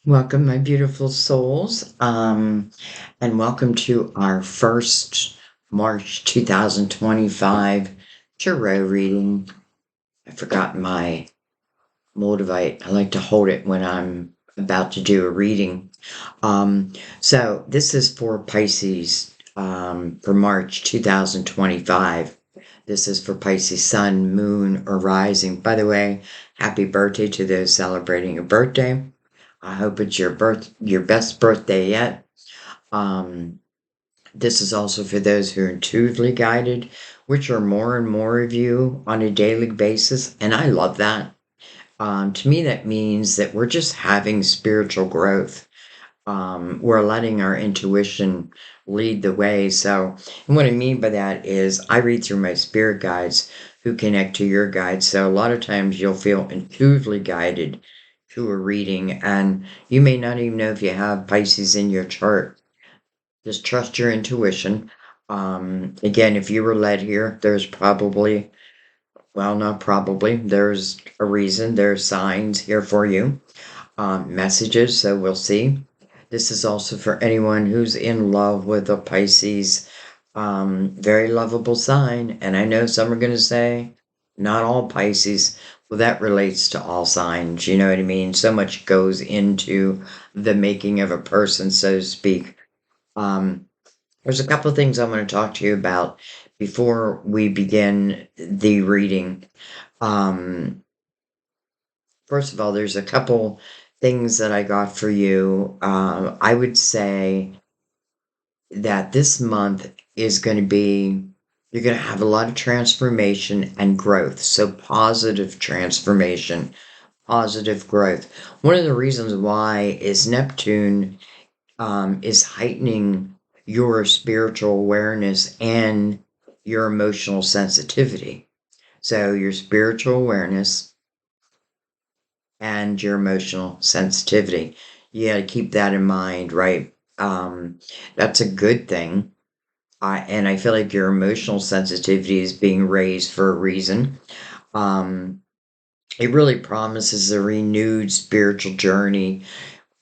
Welcome, my beautiful souls, and welcome to our first March 2025 tarot reading. I forgot my Moldavite. I like to hold it when I'm about to do a reading. So this is for Pisces for March 2025. This is for Pisces Sun, Moon, or Rising. By the way, happy birthday to those celebrating a birthday. I hope it's your best birthday yet. Um, this is also for those who are intuitively guided, which are more and more of you on a daily basis, and I love that. To me, that means that we're just having spiritual growth. We're letting our intuition lead the way. So, and what I mean by that is I read through my spirit guides who connect to your guides. So, a lot of times you'll feel intuitively guided to a reading, and you may not even know if you have Pisces in your chart. Just trust your intuition. Again, if you were led here, there's probably, well, not probably, there's a reason, there's signs here for you, messages, so we'll see. This is also for anyone who's in love with a Pisces, very lovable sign. And I know some are going to say, not all Pisces. Well, that relates to all signs. You know what I mean? So much goes into the making of a person, so to speak. Um, there's a couple of things I want to talk to you about before we begin the reading. Um, First of all, there's a couple things that I got for you. I would say that this month is going to be, you're going to have a lot of transformation and growth. So, positive transformation, positive growth. One of the reasons why is Neptune is heightening your spiritual awareness and your emotional sensitivity. So, your spiritual awareness and your emotional sensitivity. You got to keep that in mind, right? That's a good thing. And I feel like your emotional sensitivity is being raised for a reason. Um, it really promises a renewed spiritual journey,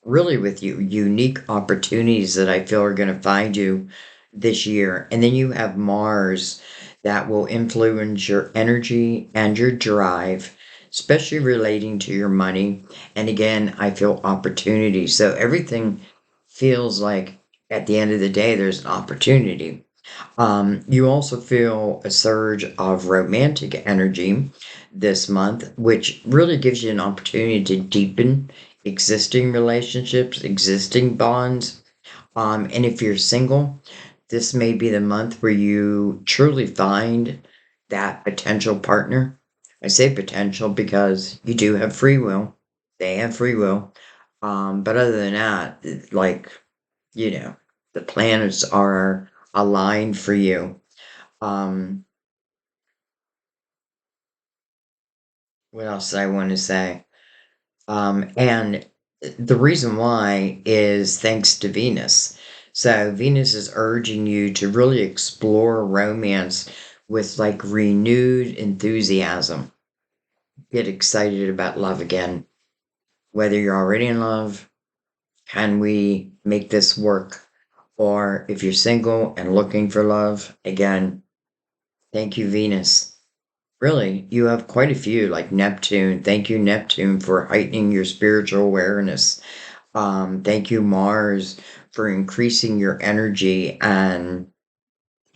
really with you, unique opportunities that I feel are going to find you this year. And then you have Mars that will influence your energy and your drive, especially relating to your money. And again, I feel opportunity. So everything feels like at the end of the day, there's an opportunity. You also feel a surge of romantic energy this month, which really gives you an opportunity to deepen existing relationships, existing bonds. And if you're single, this may be the month where you truly find that potential partner. I say potential because you do have free will. They have free will. But other than that, like, you know, the planets are aligned for you. Um, what else did I want to say? And the reason why is thanks to Venus. So Venus is urging you to really explore romance with like renewed enthusiasm. Get excited about love again. Whether you're already in love, can we make this work? Or if you're single and looking for love, again, thank you, Venus. Really, you have quite a few, like Neptune. Thank you, Neptune, for heightening your spiritual awareness. Thank you, Mars, for increasing your energy and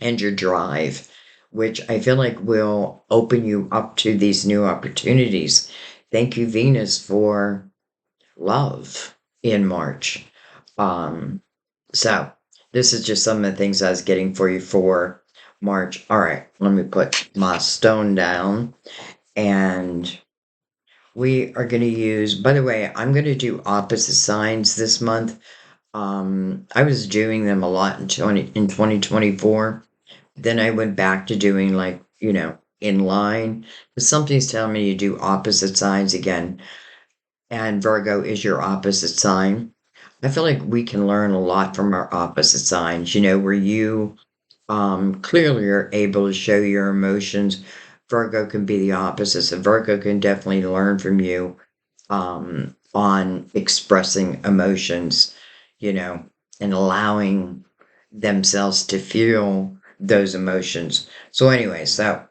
your drive, which I feel like will open you up to these new opportunities. Thank you, Venus, for love in March. Um, so this is just some of the things I was getting for you for March. All right, let me put my stone down. And we are going to use, by the way, I'm going to do opposite signs this month. I was doing them a lot in 2024. Then I went back to doing like, in line. But something's telling me to do opposite signs again. And Virgo is your opposite sign. I feel like we can learn a lot from our opposite signs, where you clearly are able to show your emotions. Virgo can be the opposite. So Virgo can definitely learn from you on expressing emotions, you know, and allowing themselves to feel those emotions. So anyway, so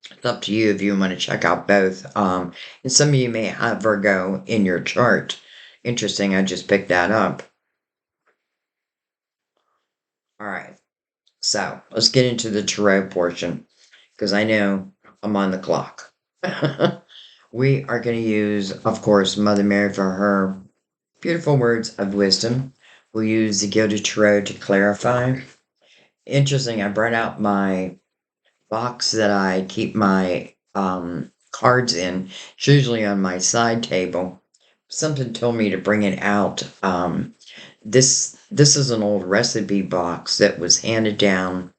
it's up to you if you want to check out both. And some of you may have Virgo in your chart. Interesting, I just picked that up. All right, so let's get into the tarot portion because I know I'm on the clock. We are going to use, of course, Mother Mary for her beautiful words of wisdom. We'll use the Gilded Tarot to clarify. Interesting, I brought out my box that I keep my cards in. It's usually on my side table. Something told me to bring it out. This is an old recipe box that was handed down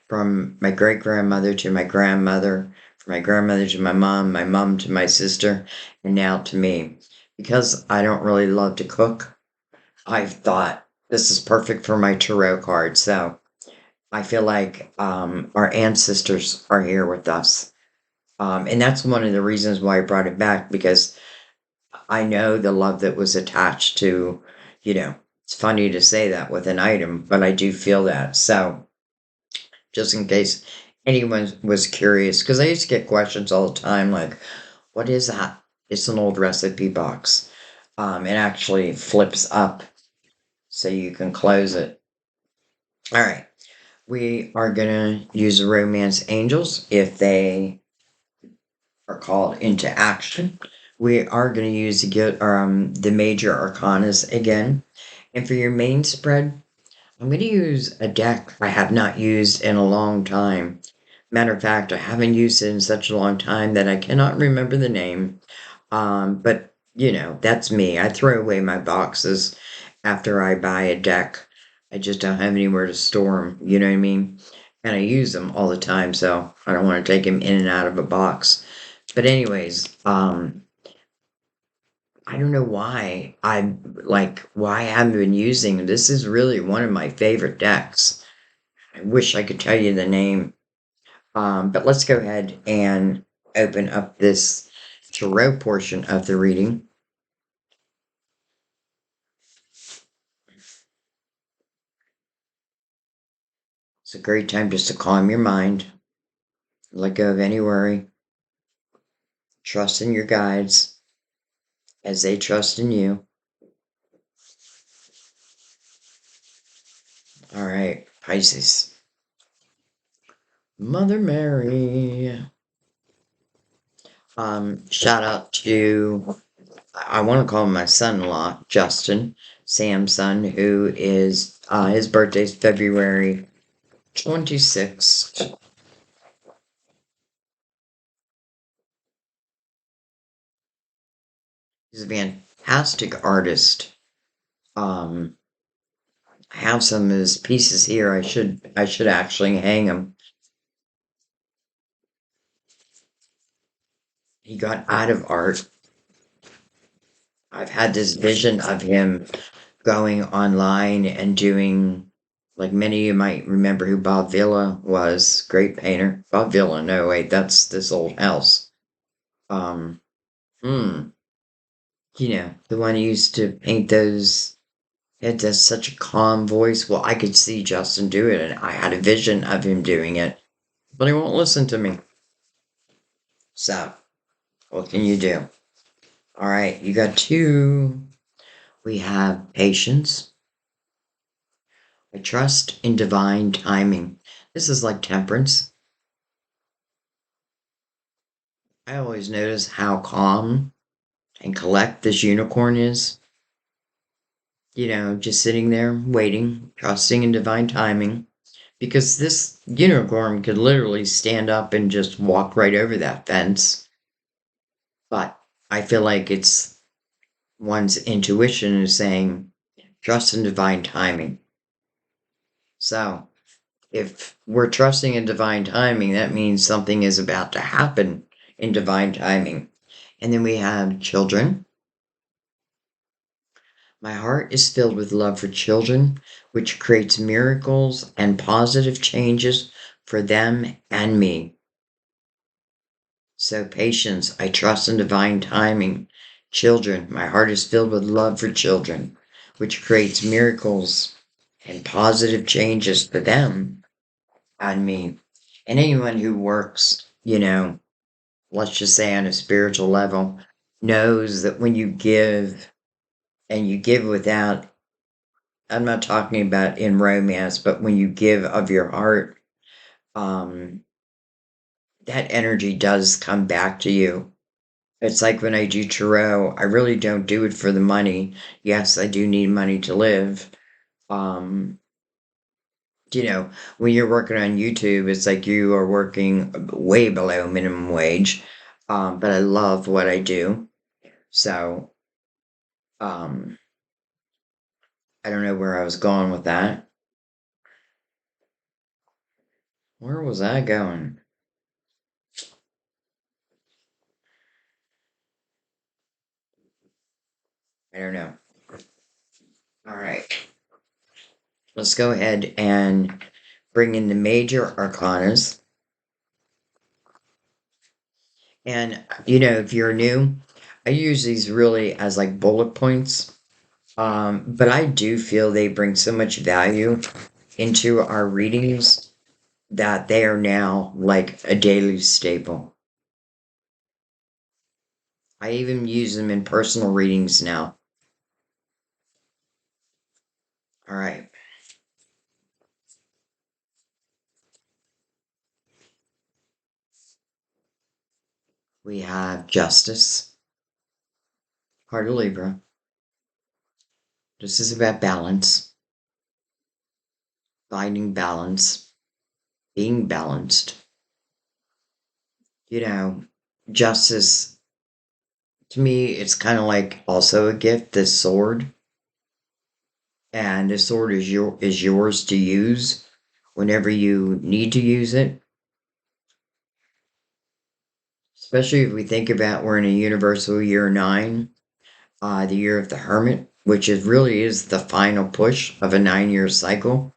from my great grandmother to my grandmother, from my grandmother to my mom to my sister, and now to me. Because I don't really love to cook, I've thought this is perfect for my tarot card. So I feel like our ancestors are here with us. And that's one of the reasons why I brought it back because I know the love that was attached to, it's funny to say that with an item, but I do feel that. So just in case anyone was curious, because I used to get questions all the time like, what is that? It's an old recipe box. It actually flips up so you can close it. All right. We are going to use the romance angels if they are called into action. We are going to use the major arcanas again. And for your main spread, I'm going to use a deck I have not used in a long time. Matter of fact, I haven't used it in such a long time that I cannot remember the name. But, that's me. I throw away my boxes after I buy a deck. I just don't have anywhere to store them, you know what I mean? And I use them all the time, so I don't want to take them in and out of a box. But anyways, I don't know why I haven't been using. This is really one of my favorite decks. I wish I could tell you the name. But let's go ahead and open up this tarot portion of the reading. It's a great time just to calm your mind, let go of any worry, trust in your guides as they trust in you. All right, Pisces. Mother Mary. Shout out to, I want to call him my son-in-law, Justin, Sam's son, who is, his birthday's February 26th. He's a fantastic artist. I have some of his pieces here. I should actually hang them. He got out of art. I've had this vision of him going online and doing, like many of you might remember who Bob Villa was, great painter. Bob Villa, no wait, that's this old house. Um, hmm, the one who used to paint those. It does such a calm voice. Well, I could see Justin do it, and I had a vision of him doing it, but he won't listen to me. So, what can you do? All right, you got two. We have patience. I trust in divine timing. This is like temperance. I always notice how calm and collect this unicorn is. Just sitting there, waiting, trusting in divine timing. Because this unicorn could literally stand up and just walk right over that fence. But I feel like it's one's intuition is saying, trust in divine timing. So, if we're trusting in divine timing, that means something is about to happen in divine timing. And then we have children. My heart is filled with love for children, which creates miracles and positive changes for them and me. So, patience, I trust in divine timing. Children. My heart is filled with love for children, which creates miracles and positive changes for them and me. And anyone who works, let's just say on a spiritual level, knows that when you give and you give without, I'm not talking about in romance, but when you give of your heart, um, that energy does come back to you. It's like when I do tarot, I really don't do it for the money. Yes, I do need money to live. Um, when you're working on YouTube, it's like you are working way below minimum wage. But I love what I do. So, um, I don't know where I was going with that. Where was I going? I don't know. All right. Let's go ahead and bring in the major arcanas. And, if you're new, I use these really as like bullet points. But I do feel they bring so much value into our readings that they are now like a daily staple. I even use them in personal readings now. All right. We have justice, heart of Libra. This is about balance, finding balance, being balanced. You know, justice, to me, it's kind of like also a gift, this sword. And this sword is yours to use whenever you need to use it. Especially if we think about we're in a universal year 9, the year of the Hermit, which really is the final push of a 9-year cycle.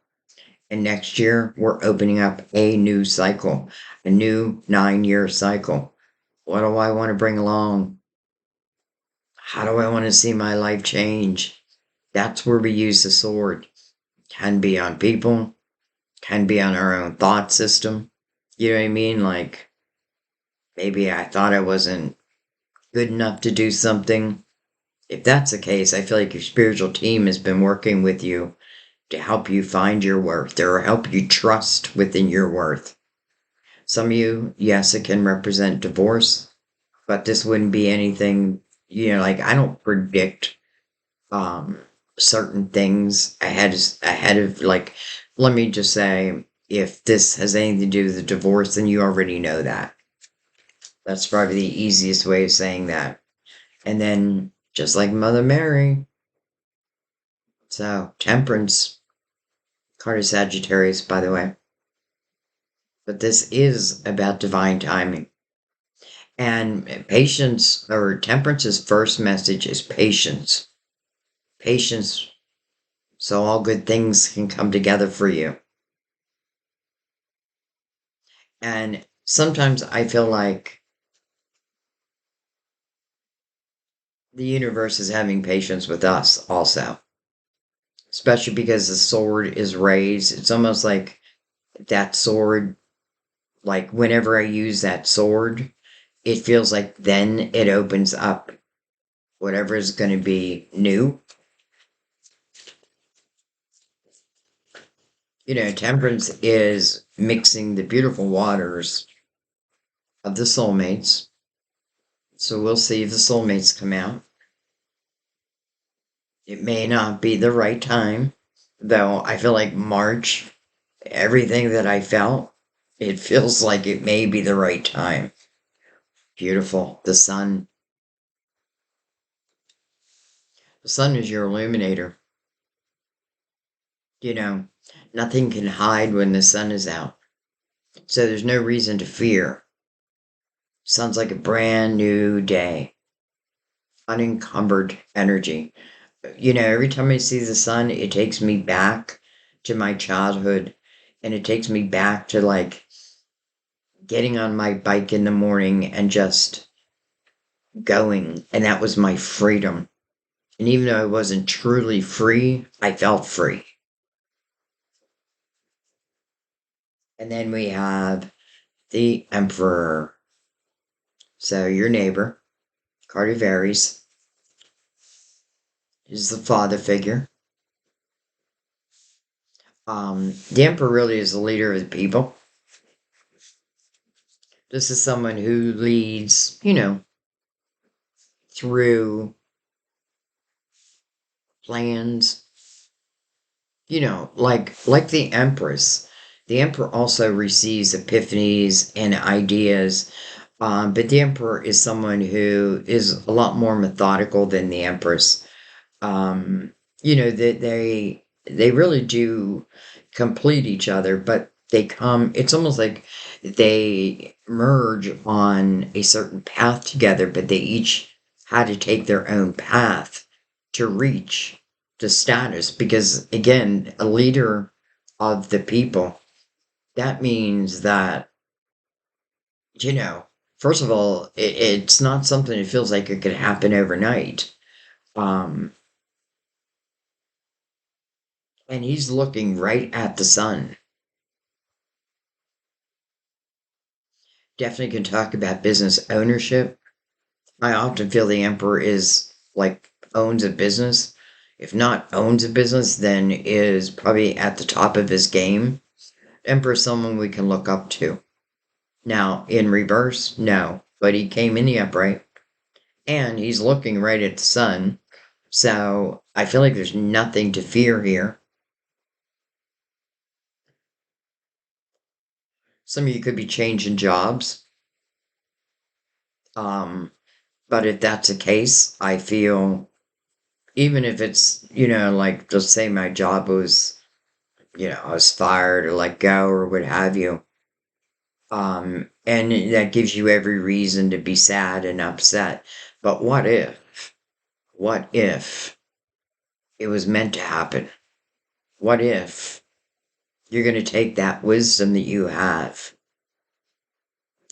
And next year, we're opening up a new cycle, a new 9-year cycle. What do I want to bring along? How do I want to see my life change? That's where we use the sword. Can be on people, can be on our own thought system. You know what I mean? Like, maybe I thought I wasn't good enough to do something. If that's the case, I feel like your spiritual team has been working with you to help you find your worth or help you trust within your worth. Some of you, yes, it can represent divorce, but this wouldn't be anything, like I don't predict um certain things ahead of like, let me just say, if this has anything to do with the divorce, then you already know that. That's probably the easiest way of saying that. And then just like Mother Mary, so temperance, card of Sagittarius, by the way. But this is about divine timing. And patience, or temperance's first message is patience. Patience, so all good things can come together for you. And sometimes I feel like the universe is having patience with us also, especially because the sword is raised. It's almost like that sword, like whenever I use that sword, it feels like then it opens up whatever is going to be new. Temperance is mixing the beautiful waters of the soulmates. So we'll see if the soulmates come out. It may not be the right time, though I feel like March, everything that I felt, it feels like it may be the right time. Beautiful. The sun. The sun is your illuminator. You know, nothing can hide when the sun is out. So there's no reason to fear. Sounds like a brand new day. Unencumbered energy. Every time I see the sun, it takes me back to my childhood, and it takes me back to like getting on my bike in the morning and just going, and that was my freedom. And even though I wasn't truly free, I felt free. And then we have the Emperor. So your neighbor, card of Aries, is the father figure. The Emperor really is the leader of the people. This is someone who leads, through plans, like the Empress. The Emperor also receives epiphanies and ideas, but the Emperor is someone who is a lot more methodical than the Empress. That they really do complete each other, but they come. It's almost like they merge on a certain path together, but they each had to take their own path to reach the status. Because again, a leader of the people, that means that first of all, it's not something that feels like it could happen overnight. Um, and he's looking right at the sun. Definitely can talk about business ownership. I often feel the emperor is like owns a business. If not owns a business, then is probably at the top of his game. Emperor is someone we can look up to. Now, in reverse, no. But he came in the upright and he's looking right at the sun. So I feel like there's nothing to fear here. Some of you could be changing jobs. But if that's the case, I feel even if it's, like just say my job was, I was fired or let go or what have you. And that gives you every reason to be sad and upset. But what if it was meant to happen? What if you're going to take that wisdom that you have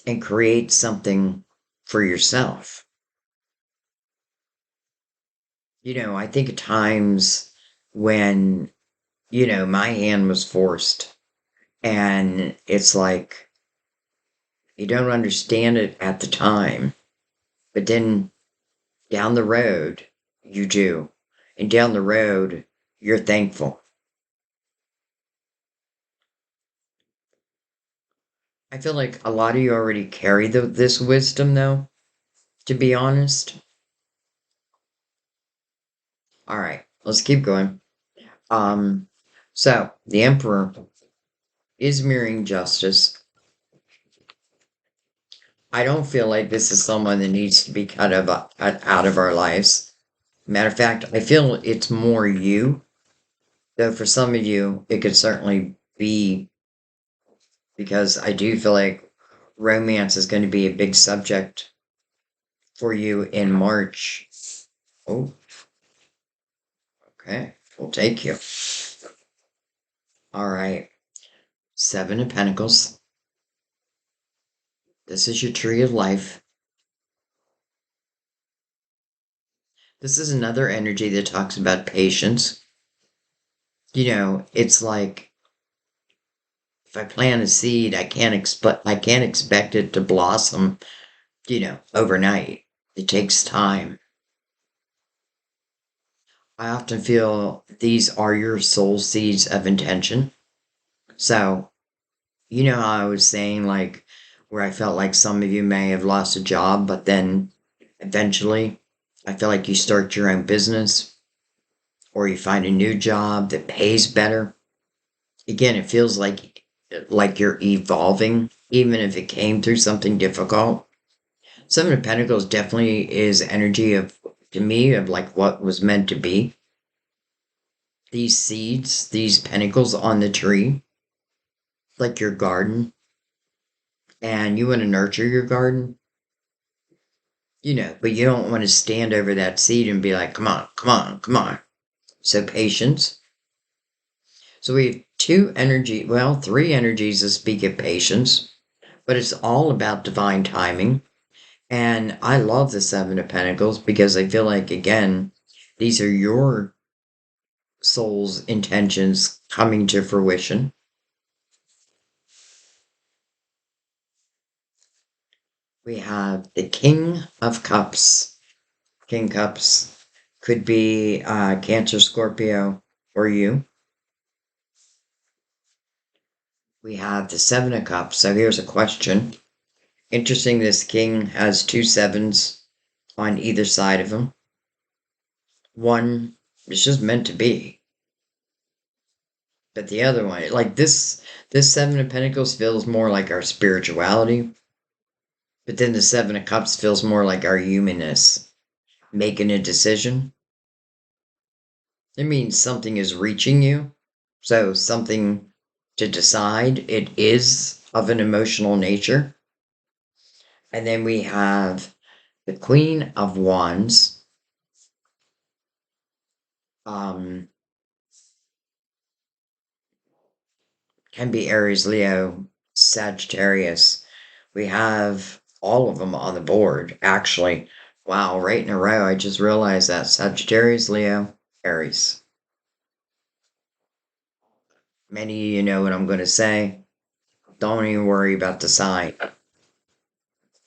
and create something for yourself? I think at times when, my hand was forced and it's like you don't understand it at the time, but then down the road, you do. And down the road, you're thankful. I feel like a lot of you already carry this wisdom, though, to be honest. All right, let's keep going. So the Emperor is mirroring justice. I don't feel like this is someone that needs to be out of our lives. Matter of fact, I feel it's more you, though for some of you, it could certainly be because I do feel like romance is going to be a big subject for you in March. Oh, okay. We'll take you. All right. Seven of Pentacles. This is your tree of life. This is another energy that talks about patience. It's like if I plant a seed, I can't expect it to blossom, overnight. It takes time. I often feel these are your soul seeds of intention. So, how I was saying, like, where I felt like some of you may have lost a job, but then eventually I feel like you start your own business or you find a new job that pays better. Again, it feels like you're evolving, even if it came through something difficult. Seven of Pentacles definitely is energy to me, of like what was meant to be. These seeds, these pentacles on the tree, like your garden, and you want to nurture your garden, but you don't want to stand over that seed and be like, come on, come on, come on. So patience. So we have three energies that speak of patience, but it's all about divine timing. And I love the Seven of Pentacles because I feel like, again, these are your soul's intentions coming to fruition. We have the King of Cups. King Cups could be Cancer, Scorpio, or you. We have the Seven of Cups. So here's a question. Interesting, this king has two sevens on either side of him. One is just meant to be. But the other one, like this Seven of Pentacles feels more like our spirituality. But then the Seven of Cups feels more like our humanness, making a decision. It means something is reaching you. So something to decide. It is of an emotional nature. And then we have the Queen of Wands. Um, can be Aries, Leo, Sagittarius. We have all of them on the board, actually. Wow, right in a row. I just realized that Sagittarius, Leo, Aries. Many of you know what I'm going to say. Don't even worry about the sign.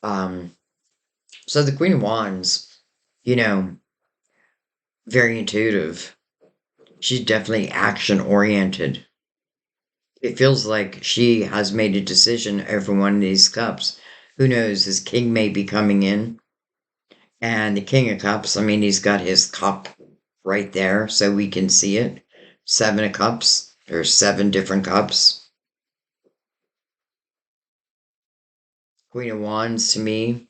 Um, so the Queen of Wands, you know, very intuitive. She's definitely action oriented. It feels like she has made a decision over one of these cups. Who knows? His king may be coming in. And the King of Cups, I mean, he's got his cup right there so we can see it. Seven of Cups. There's seven different cups. Queen of Wands, to me,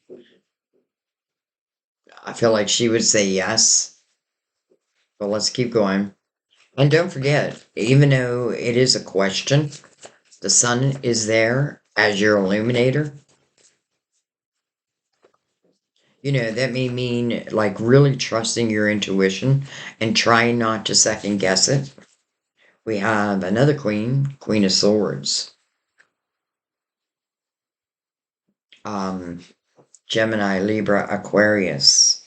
I feel like she would say yes. But let's keep going. And don't forget, even though it is a question, the sun is there as your illuminator. You know, that may mean like really trusting your intuition and trying not to second guess it. We have another queen, Queen of Swords. Um, Gemini, Libra, Aquarius.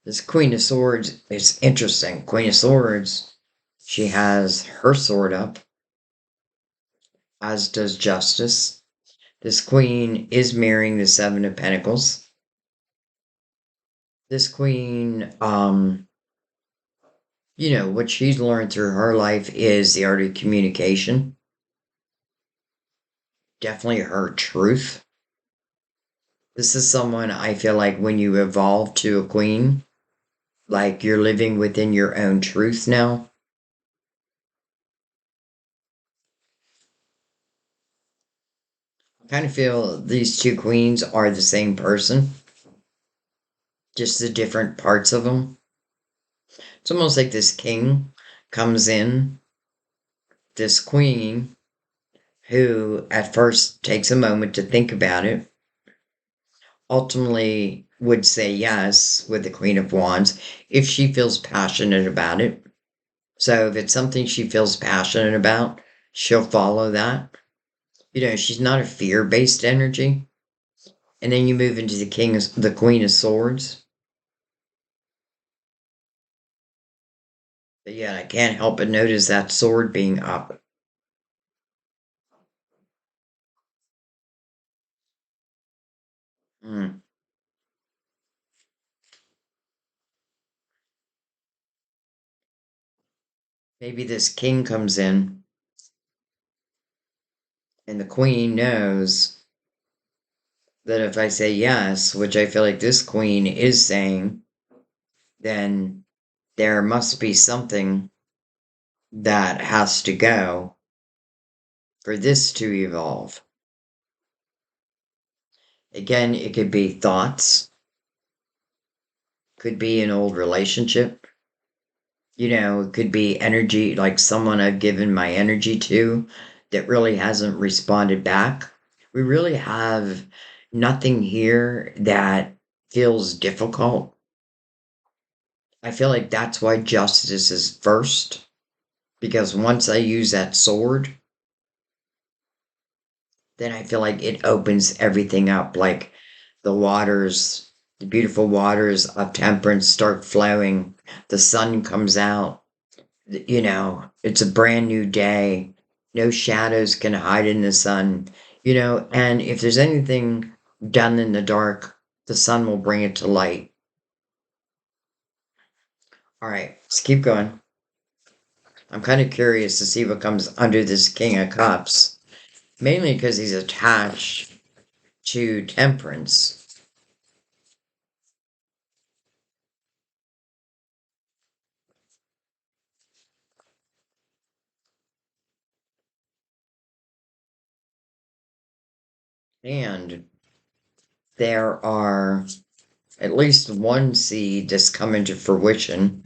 This Queen of Swords is interesting. Queen of Swords, she has her sword up, as does Justice. This Queen is mirroring the Seven of Pentacles. This Queen, you know, what she's learned through her life is the art of communication. Definitely her truth. This is someone I feel like when you evolve to a queen, like you're living within your own truth now. I kind of feel these two queens are the same person, just the different parts of them. It's almost like this king comes in, this queen who at first takes a moment to think about it, ultimately would say yes with the Queen of Wands if she feels passionate about it. So if it's something she feels passionate about, she'll follow that. You know, she's not a fear-based energy. And then you move into the Queen of Swords. But yeah, I can't help but notice that sword being up. Hmm. Maybe this king comes in and the queen knows that if I say yes, which I feel like this queen is saying, then there must be something that has to go for this to evolve. Again, it could be thoughts, could be an old relationship, you know, it could be energy, like someone I've given my energy to that really hasn't responded back. We really have nothing here that feels difficult. I feel like that's why justice is first, because once I use that sword, then I feel like it opens everything up. Like the waters, the beautiful waters of temperance start flowing. The sun comes out. It's a brand new day. No shadows can hide in the sun. And if there's anything done in the dark, the sun will bring it to light. All right, let's keep going. I'm kind of curious to see what comes under this King of Cups, mainly because he's attached to temperance. And there are at least one seed that's coming to fruition.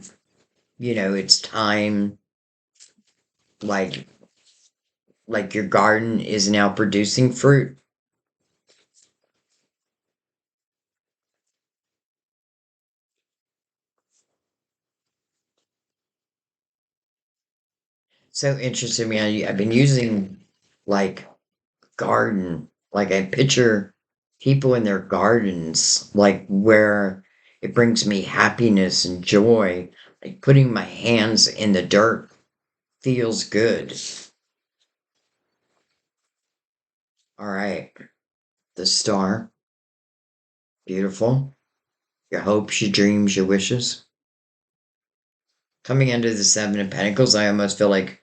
It's time, like your garden is now producing fruit. So interesting, man. I've been using like garden, like I picture people in their gardens, like where it brings me happiness and joy. Like putting my hands in the dirt feels good. All right, the star, beautiful. Your hopes, your dreams, your wishes. Coming into the Seven of Pentacles, I almost feel like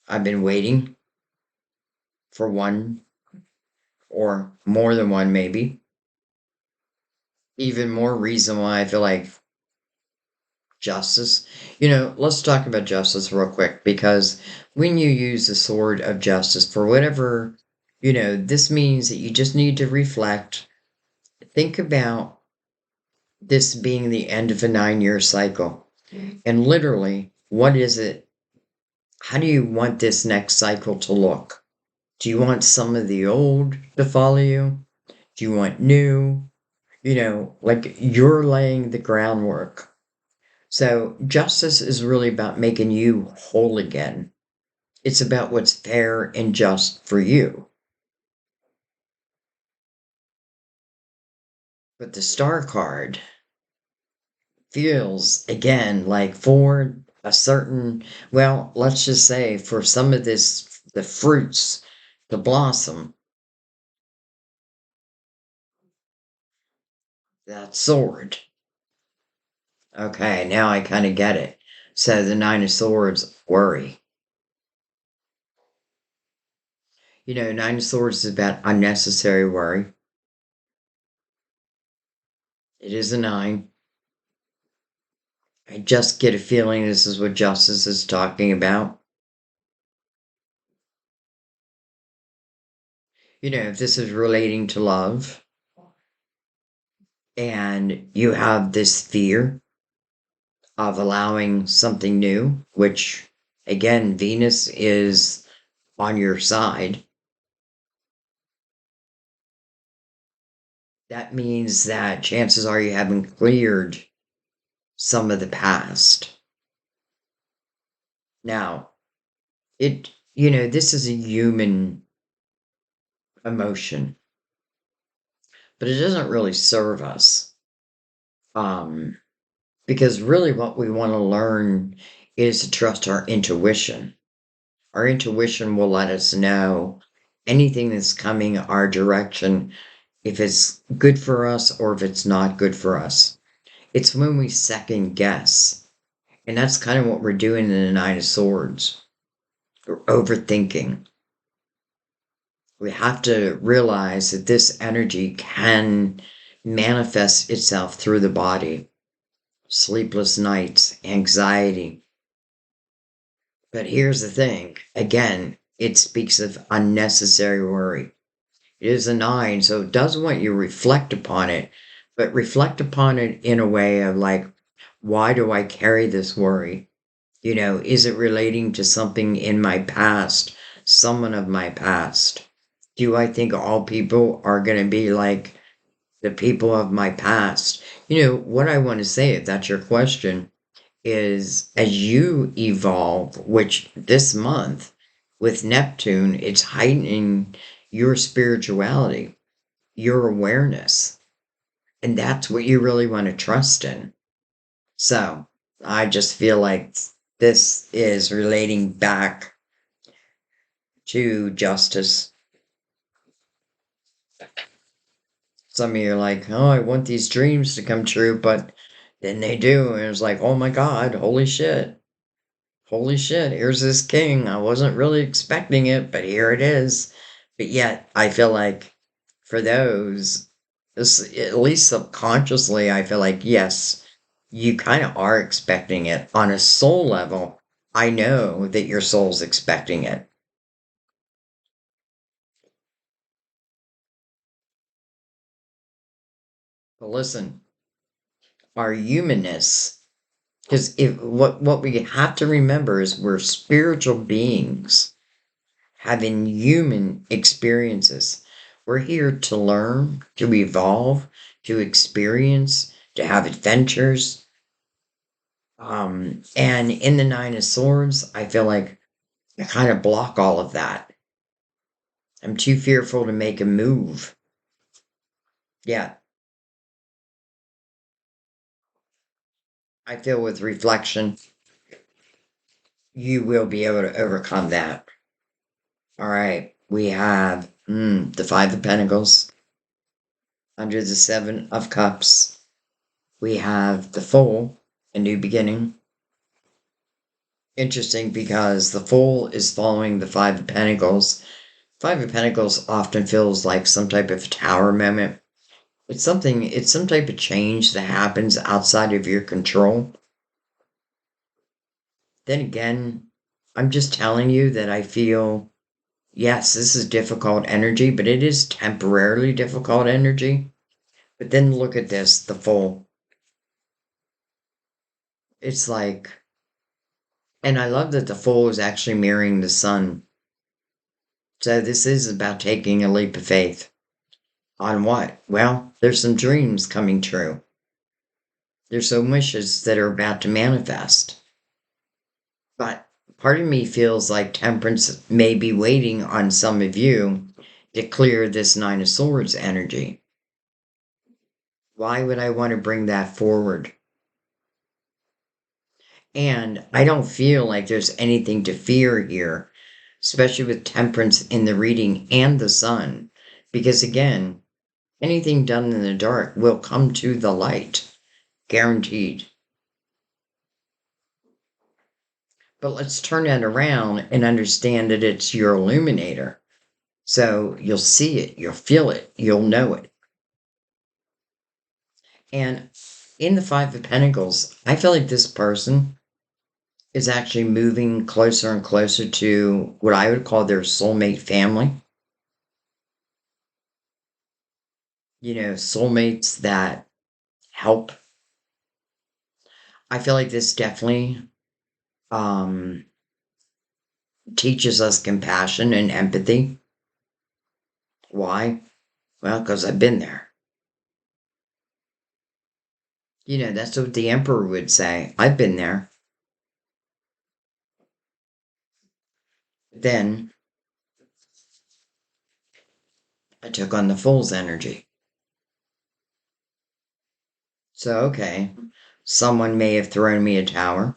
I've been waiting for one or more than one, maybe. Even more reason why I feel like justice. Let's talk about justice real quick because when you use the sword of justice for whatever, this means that you just need to reflect, think about this being the end of a 9-year cycle. And literally, what is it? How do you want this next cycle to look? Do you want some of the old to follow you? Do you want new? Like you're laying the groundwork. So justice is really about making you whole again. It's about what's fair and just for you. But the star card feels again like for a certain, well, let's just say for some of this, the fruits to blossom, that sword. Okay, now I kind of get it. So the Nine of Swords, worry. Nine of Swords is about unnecessary worry. It is a nine. I just get a feeling this is what justice is talking about. If this is relating to love and you have this fear of allowing something new, which again, Venus is on your side, that means that chances are you haven't cleared some of the past. Now, this is a human emotion, but it doesn't really serve us. Because really what we want to learn is to trust our intuition. Our intuition will let us know anything that's coming our direction, if it's good for us or if it's not good for us. It's when we second guess. And that's kind of what we're doing in the Nine of Swords. We're overthinking. We have to realize that this energy can manifest itself through the body. Sleepless nights, anxiety. But here's the thing. Again, it speaks of unnecessary worry. It is a nine, so it does want you to reflect upon it, but reflect upon it in a way of like, why do I carry this worry? Is it relating to something in my past, someone of my past? Do I think all people are going to be like the people of my past? What I want to say, if that's your question, is as you evolve, which this month with Neptune, it's heightening your spirituality, your awareness. And that's what you really want to trust in. So I just feel like this is relating back to justice. Some of you are like, oh, I want these dreams to come true, but then they do. And it's like, oh my God, holy shit. Holy shit, here's this king. I wasn't really expecting it, but here it is. But yet, I feel like for those, this, at least subconsciously, I feel like, yes, you kind of are expecting it. On a soul level, I know that your soul's expecting it. But listen, our humanness, because if what we have to remember is we're spiritual beings having human experiences. We're here to learn, to evolve, to experience, to have adventures. And in the Nine of Swords, I feel like I kind of block all of that. I'm too fearful to make a move. Yeah, I feel with reflection, you will be able to overcome that. All right, we have the Five of Pentacles under the Seven of Cups. We have the Fool, a new beginning. Interesting because the Fool is following the Five of Pentacles. Five of Pentacles often feels like some type of tower moment. It's some type of change that happens outside of your control. Then again, I'm just telling you that I feel, yes, this is difficult energy, but it is temporarily difficult energy. But then look at this, the Fool. It's like, and I love that the Fool is actually mirroring the sun. So this is about taking a leap of faith. On what? Well, there's some dreams coming true. There's some wishes that are about to manifest. But part of me feels like temperance may be waiting on some of you to clear this Nine of Swords energy. Why would I want to bring that forward? And I don't feel like there's anything to fear here, especially with temperance in the reading and the sun. Because again, anything done in the dark will come to the light. Guaranteed. But let's turn that around and understand that it's your illuminator. So you'll see it, you'll feel it, you'll know it. And in the Five of Pentacles, I feel like this person is actually moving closer and closer to what I would call their soulmate family. You know, soulmates that help. I feel like this definitely um, teaches us compassion and empathy. Why? Well, because I've been there. You know, that's what the emperor would say. I've been there. Then I took on the fool's energy. So, okay, someone may have thrown me a tower,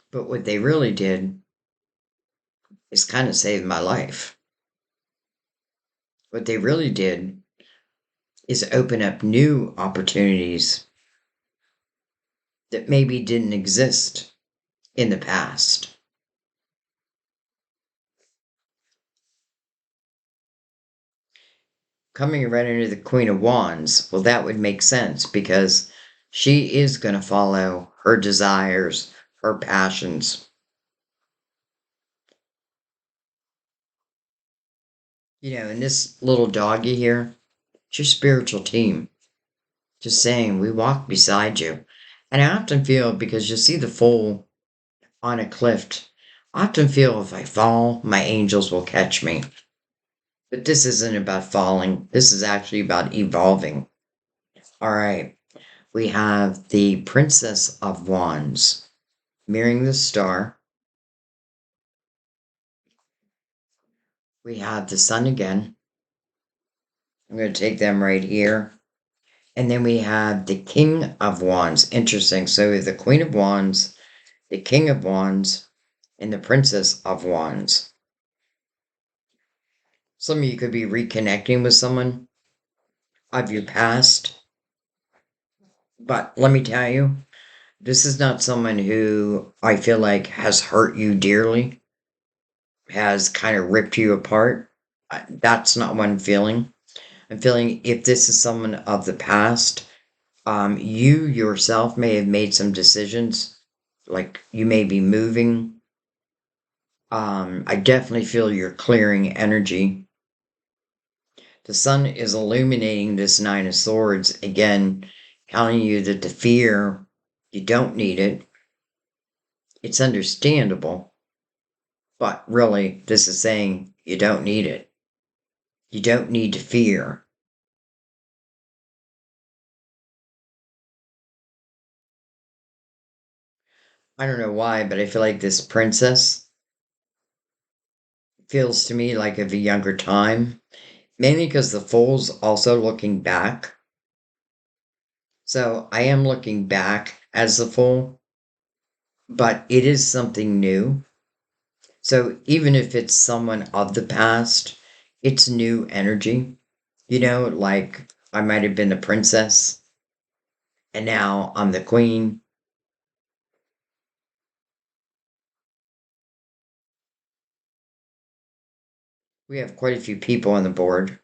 but what they really did is kind of save my life. What they really did is open up new opportunities that maybe didn't exist in the past. Coming right under the Queen of Wands, well, that would make sense because she is going to follow her desires, her passions. You know, and this little doggy here, it's your spiritual team. Just saying, we walk beside you. And I often feel, because you see the foal on a cliff, I often feel if I fall, my angels will catch me. But this isn't about falling. This is actually about evolving. All right. We have the Princess of Wands mirroring the star. We have the sun again. I'm going to take them right here. And then we have the King of Wands. Interesting. So we have the Queen of Wands, the King of Wands, and the Princess of Wands. Some of you could be reconnecting with someone of your past. But let me tell you, this is not someone who I feel like has hurt you dearly, has kind of ripped you apart. That's not what I'm feeling. I'm feeling if this is someone of the past, you yourself may have made some decisions, like you may be moving. I definitely feel you're clearing energy. The sun is illuminating this Nine of Swords, again, telling you that the fear, you don't need it. It's understandable, but really, this is saying you don't need it. You don't need to fear. I don't know why, but I feel like this princess feels to me like of a younger time, mainly because the Fool's also looking back. So I am looking back as the Fool, but it is something new. So even if it's someone of the past, it's new energy. You know, like I might have been the princess and now I'm the queen. We have quite a few people on the board.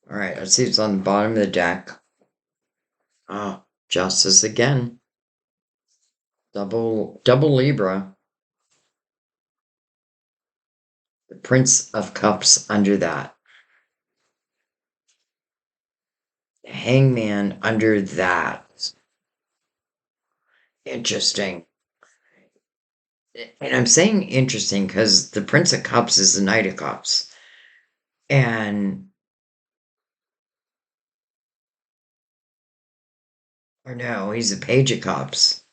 All right, let's see what's on the bottom of the deck. Oh, justice again. Double Libra. The Prince of Cups under that. The Hangman under that. Interesting. And I'm saying interesting because the Prince of Cups is the Knight of Cups. And, or no, he's the Page of Cups.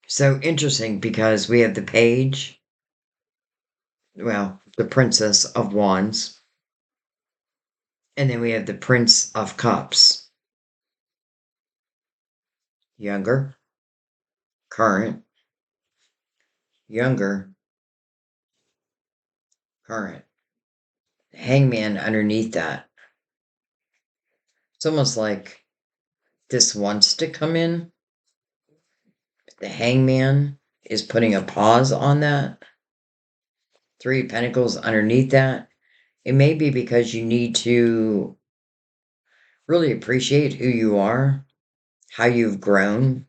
So interesting because we have the Page, well, the Princess of Wands, and then we have the Prince of Cups. Younger, current, younger, current. Hangman underneath that. It's almost like this wants to come in. The Hangman is putting a pause on that. Three of Pentacles underneath that. It may be because you need to really appreciate who you are, how you've grown.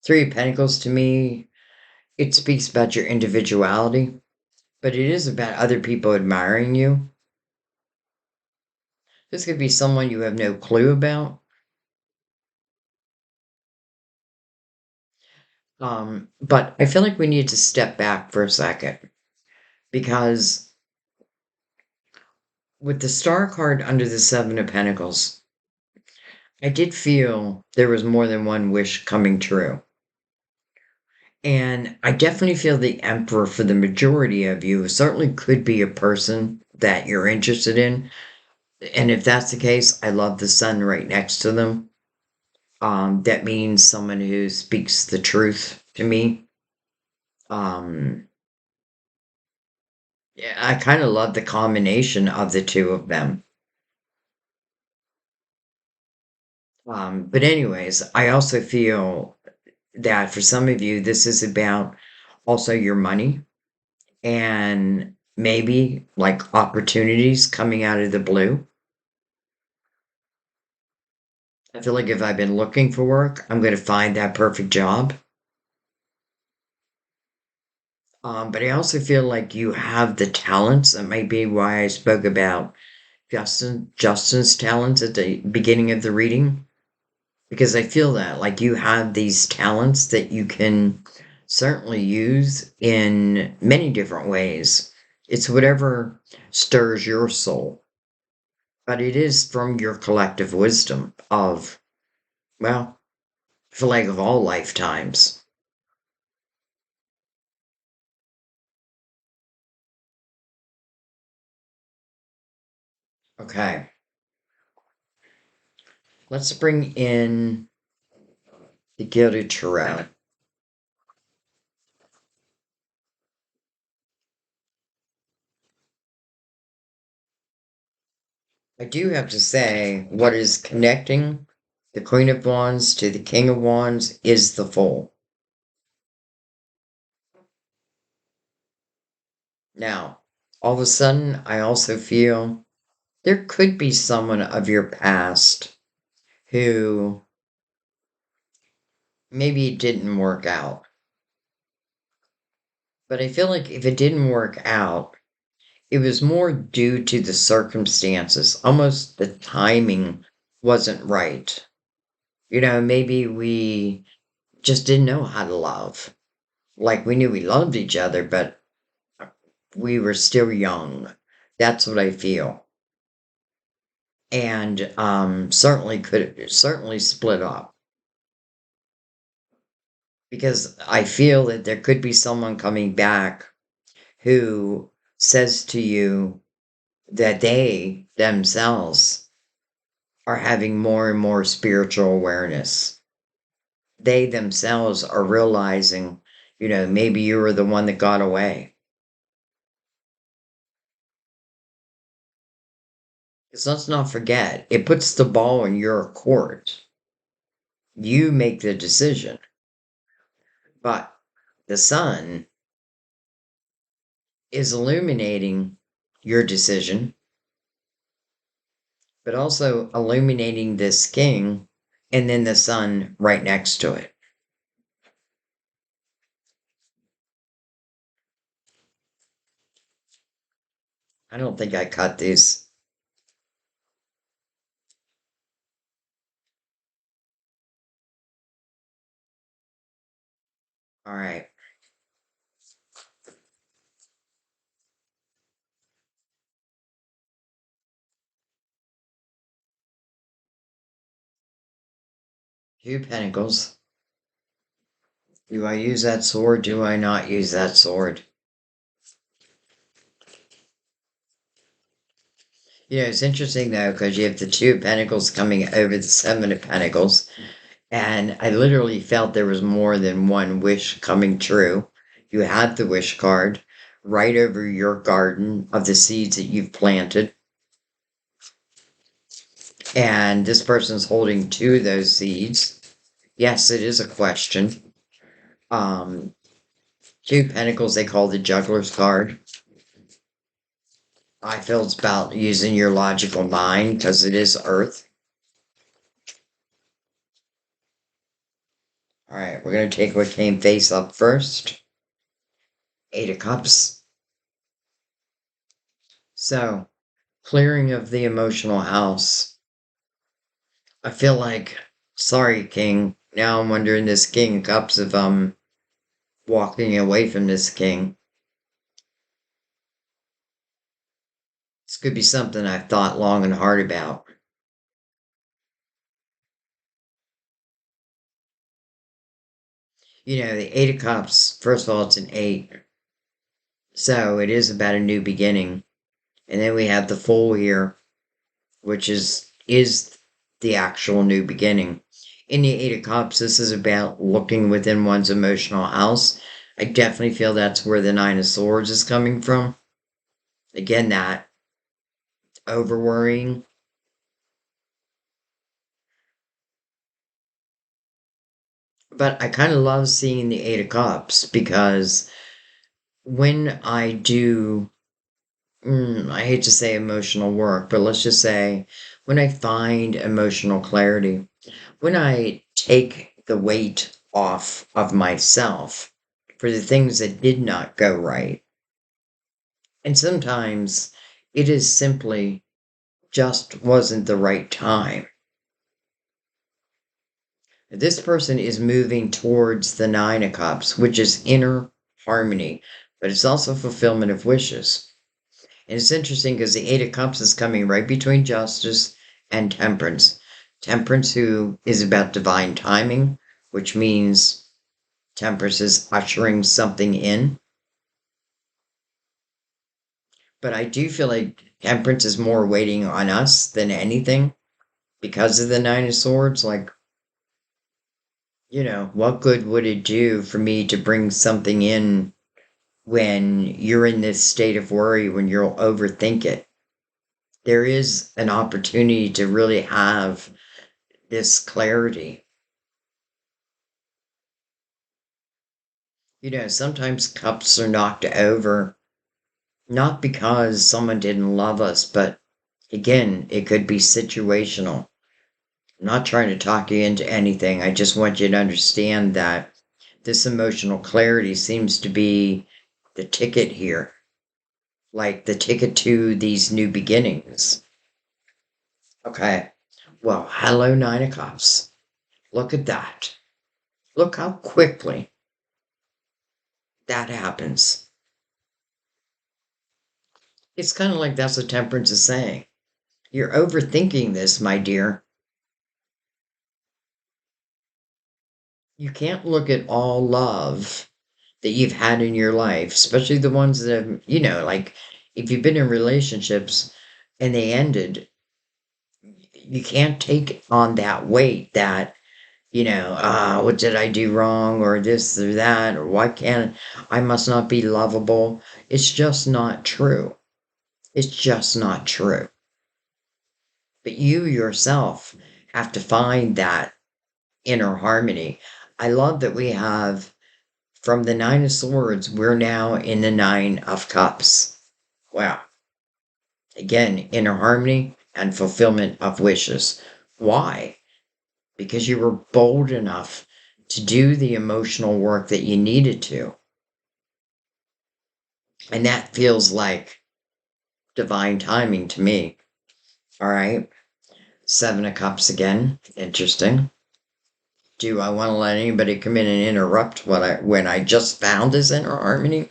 Three of Pentacles to me, it speaks about your individuality, but it is about other people admiring you. This could be someone you have no clue about. But I feel like we need to step back for a second because with the Star card under the Seven of Pentacles, I did feel there was more than one wish coming true. And I definitely feel the Emperor for the majority of you certainly could be a person that you're interested in. And if that's the case, I love the sun right next to them. That means someone who speaks the truth to me. Um, yeah, I kind of love the combination of the two of them. But anyways, I also feel that for some of you, this is about also your money and maybe like opportunities coming out of the blue. I feel like if I've been looking for work, I'm going to find that perfect job. But I also feel like you have the talents. That might be why I spoke about Justin's talents at the beginning of the reading. Because I feel that like you have these talents that you can certainly use in many different ways. It's whatever stirs your soul. But it is from your collective wisdom of, well, I feel like of all lifetimes. Okay. Let's bring in the Gilded Tarot. I do have to say, what is connecting the Queen of Wands to the King of Wands is the Fool. Now, all of a sudden, I also feel there could be someone of your past who maybe it didn't work out. But I feel like if it didn't work out, it was more due to the circumstances. Almost the timing wasn't right. Maybe we just didn't know how to love. Like we knew we loved each other, but we were still young. That's what I feel. And certainly split up. Because I feel that there could be someone coming back who says to you that they themselves are having more and more spiritual awareness. They themselves are realizing, maybe you were the one that got away. Because let's not forget, it puts the ball in your court. You make the decision. But the sun is illuminating your decision, but also illuminating this king and then the sun right next to it. I don't think I cut these. All right. Two pentacles. Do I use that sword? Do I not use that sword? It's interesting though, because you have the two of pentacles coming over the seven of pentacles. And I literally felt there was more than one wish coming true. You had the wish card right over your garden of the seeds that you've planted. And this person's holding two of those seeds. Yes, it is a question. Two Pentacles, they call the Juggler's card. I feel it's about using your logical mind because it is Earth. All right, we're going to take what came face up first. Eight of Cups. So, clearing of the emotional house. I feel like, sorry, King. Now I'm wondering this King of Cups if I'm walking away from this King. This could be something I've thought long and hard about. The Eight of Cups, first of all, it's an eight. So it is about a new beginning. And then we have the Fool here, which is the actual new beginning. In the Eight of Cups, this is about looking within one's emotional house. I definitely feel that's where the Nine of Swords is coming from. Again, that over worrying. But I kind of love seeing the Eight of Cups because when I do, I hate to say emotional work, but let's just say when I find emotional clarity, when I take the weight off of myself for the things that did not go right. And sometimes it is simply just wasn't the right time. This person is moving towards the Nine of Cups, which is inner harmony, but it's also fulfillment of wishes. And it's interesting because the Eight of Cups is coming right between Justice and Temperance. Temperance, who is about divine timing, which means Temperance is ushering something in. But I do feel like Temperance is more waiting on us than anything because of the Nine of Swords. Like, what good would it do for me to bring something in when you're in this state of worry, when you'll overthink it? There is an opportunity to really have this clarity. Sometimes cups are knocked over, not because someone didn't love us, but again, it could be situational. I'm not trying to talk you into anything. I just want you to understand that this emotional clarity seems to be the ticket here, like the ticket to these new beginnings. Okay. Well, hello, Nine of Cups. Look at that. Look how quickly that happens. It's kind of like that's what Temperance is saying. You're overthinking this, my dear. You can't look at all love that you've had in your life, especially the ones that have, like if you've been in relationships and they ended, you can't take on that weight that, what did I do wrong or this or that, or why can't I must not be lovable. It's just not true. It's just not true. But you yourself have to find that inner harmony. I love that we have from the Nine of Swords, we're now in the Nine of Cups. Wow. Again, inner harmony and fulfillment of wishes. Why? Because you were bold enough to do the emotional work that you needed to. And that feels like divine timing to me. All right. Seven of Cups again. Interesting. Do I want to let anybody come in and interrupt when I just found this inner harmony?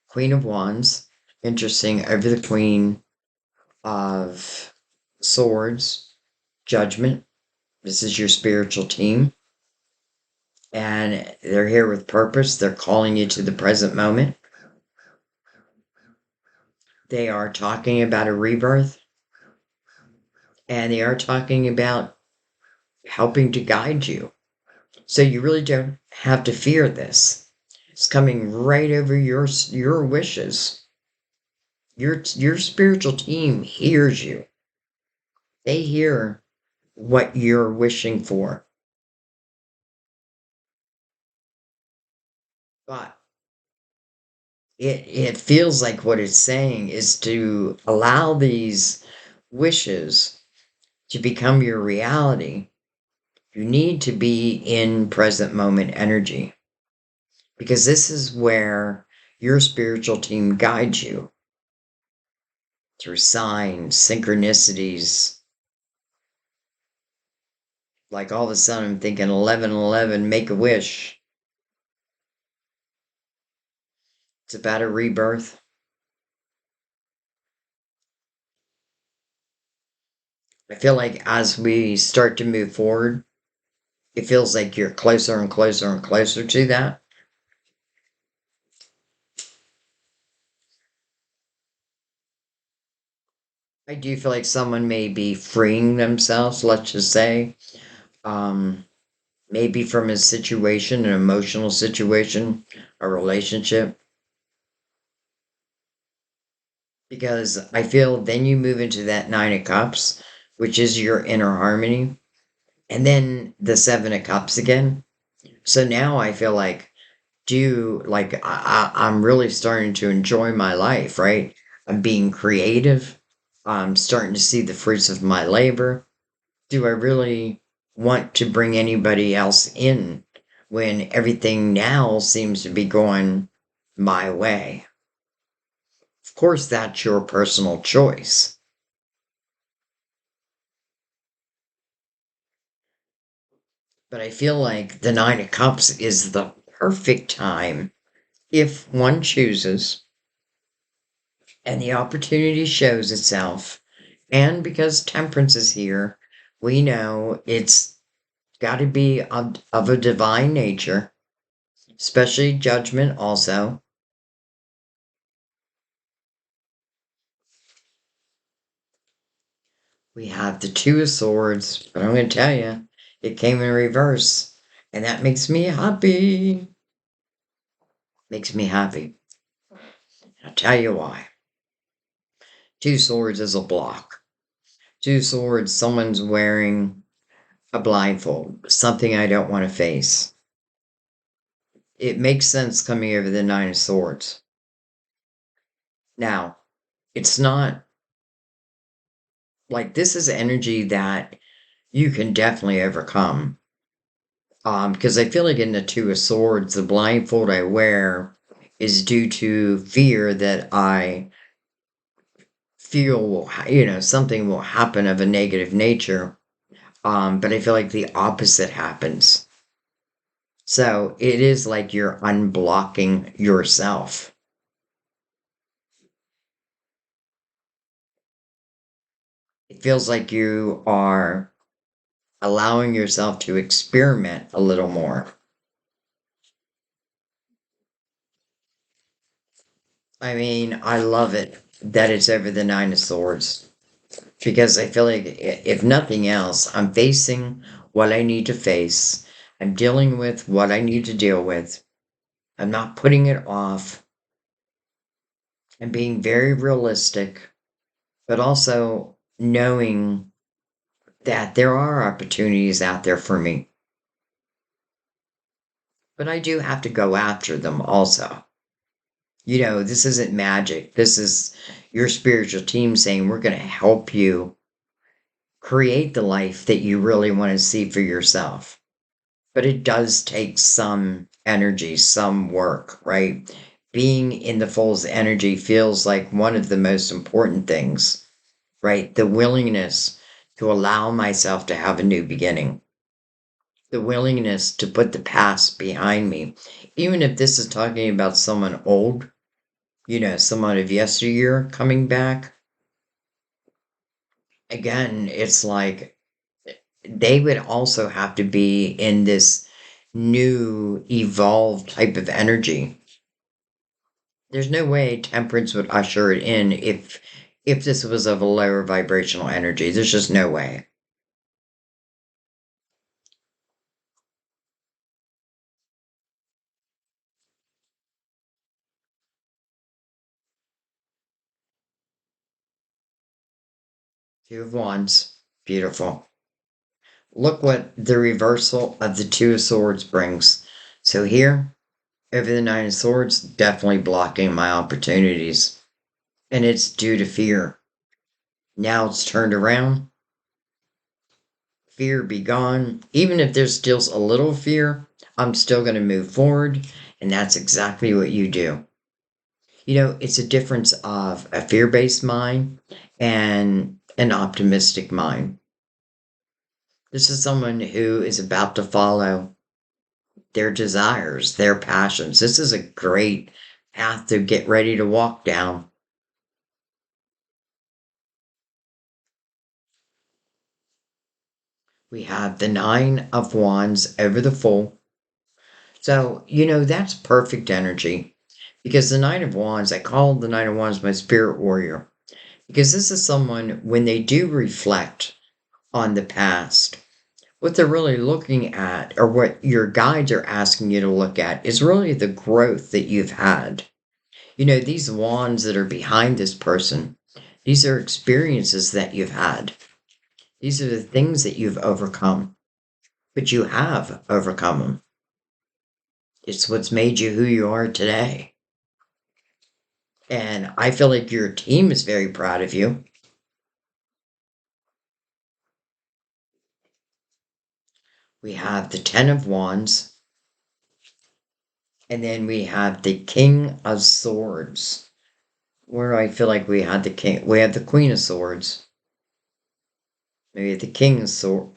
Queen of Wands. Interesting. Over the Queen of Swords. Judgment. This is your spiritual team. And they're here with purpose. They're calling you to the present moment. They are talking about a rebirth. And they are talking about helping to guide you. So you really don't have to fear this. It's coming right over your wishes. Your spiritual team hears you. They hear what you're wishing for. But it feels like what it's saying is to allow these wishes to become your reality. You need to be in present moment energy because this is where your spiritual team guides you through signs, synchronicities. Like all of a sudden, I'm thinking 1111, make a wish. It's about a rebirth. I feel like as we start to move forward, it feels like you're closer and closer and closer to that. I do feel like someone may be freeing themselves, let's just say, um, maybe from a situation, an emotional situation, a relationship. Because I feel then you move into that Nine of Cups, which is your inner harmony, and then the Seven of Cups again. So now I feel like, I'm really starting to enjoy my life, right? I'm being creative. I'm starting to see the fruits of my labor. Do I really want to bring anybody else in when everything now seems to be going my way? Of course, that's your personal choice. But I feel like the Nine of Cups is the perfect time if one chooses and the opportunity shows itself. And because Temperance is here, we know it's got to be of a divine nature, especially Judgment also. We have the Two of Swords, but I'm going to tell you, it came in reverse, and that makes me happy. Makes me happy. I'll tell you why. Two Swords is a block. Two Swords, someone's wearing a blindfold, something I don't want to face. It makes sense coming over the Nine of Swords. Now, it's not like this is energy that you can definitely overcome. Because I feel like in the Two of Swords, the blindfold I wear is due to fear that I feel something will happen of a negative nature. But I feel like the opposite happens. So it is like you're unblocking yourself. It feels like you are allowing yourself to experiment a little more. I mean, I love it that it's over the Nine of Swords because I feel like if nothing else, I'm facing what I need to face. I'm dealing with what I need to deal with. I'm not putting it off. I'm being very realistic, but also knowing that there are opportunities out there for me. But I do have to go after them also. This isn't magic. This is your spiritual team saying, we're going to help you create the life that you really want to see for yourself. But it does take some energy, some work, right? Being in the fool's energy feels like one of the most important things, right? The willingness to allow myself to have a new beginning, the willingness to put the past behind me. Even if this is talking about someone old, someone of yesteryear coming back, again, it's like they would also have to be in this new, evolved type of energy. There's no way temperance would usher it in if this was of a lower vibrational energy. There's just no way. Two of Wands, beautiful. Look what the reversal of the Two of Swords brings. So here, over the Nine of Swords, definitely blocking my opportunities. And it's due to fear. Now it's turned around. Fear be gone. Even if there's still a little fear, I'm still going to move forward. And that's exactly what you do. It's a difference of a fear based mind and an optimistic mind. This is someone who is about to follow their desires, their passions. This is a great path to get ready to walk down. We have the Nine of Wands over the Fool. So, that's perfect energy because the Nine of Wands, I call the Nine of Wands my spirit warrior because this is someone, when they do reflect on the past, what they're really looking at, or what your guides are asking you to look at, is really the growth that you've had. These wands that are behind this person, these are experiences that you've had. These are the things that you've overcome, but you have overcome them. It's what's made you who you are today. And I feel like your team is very proud of you. We have the Ten of Wands, and then we have the King of Swords. Where I feel like we had the king, we have the Queen of Swords. We have the King of Swords.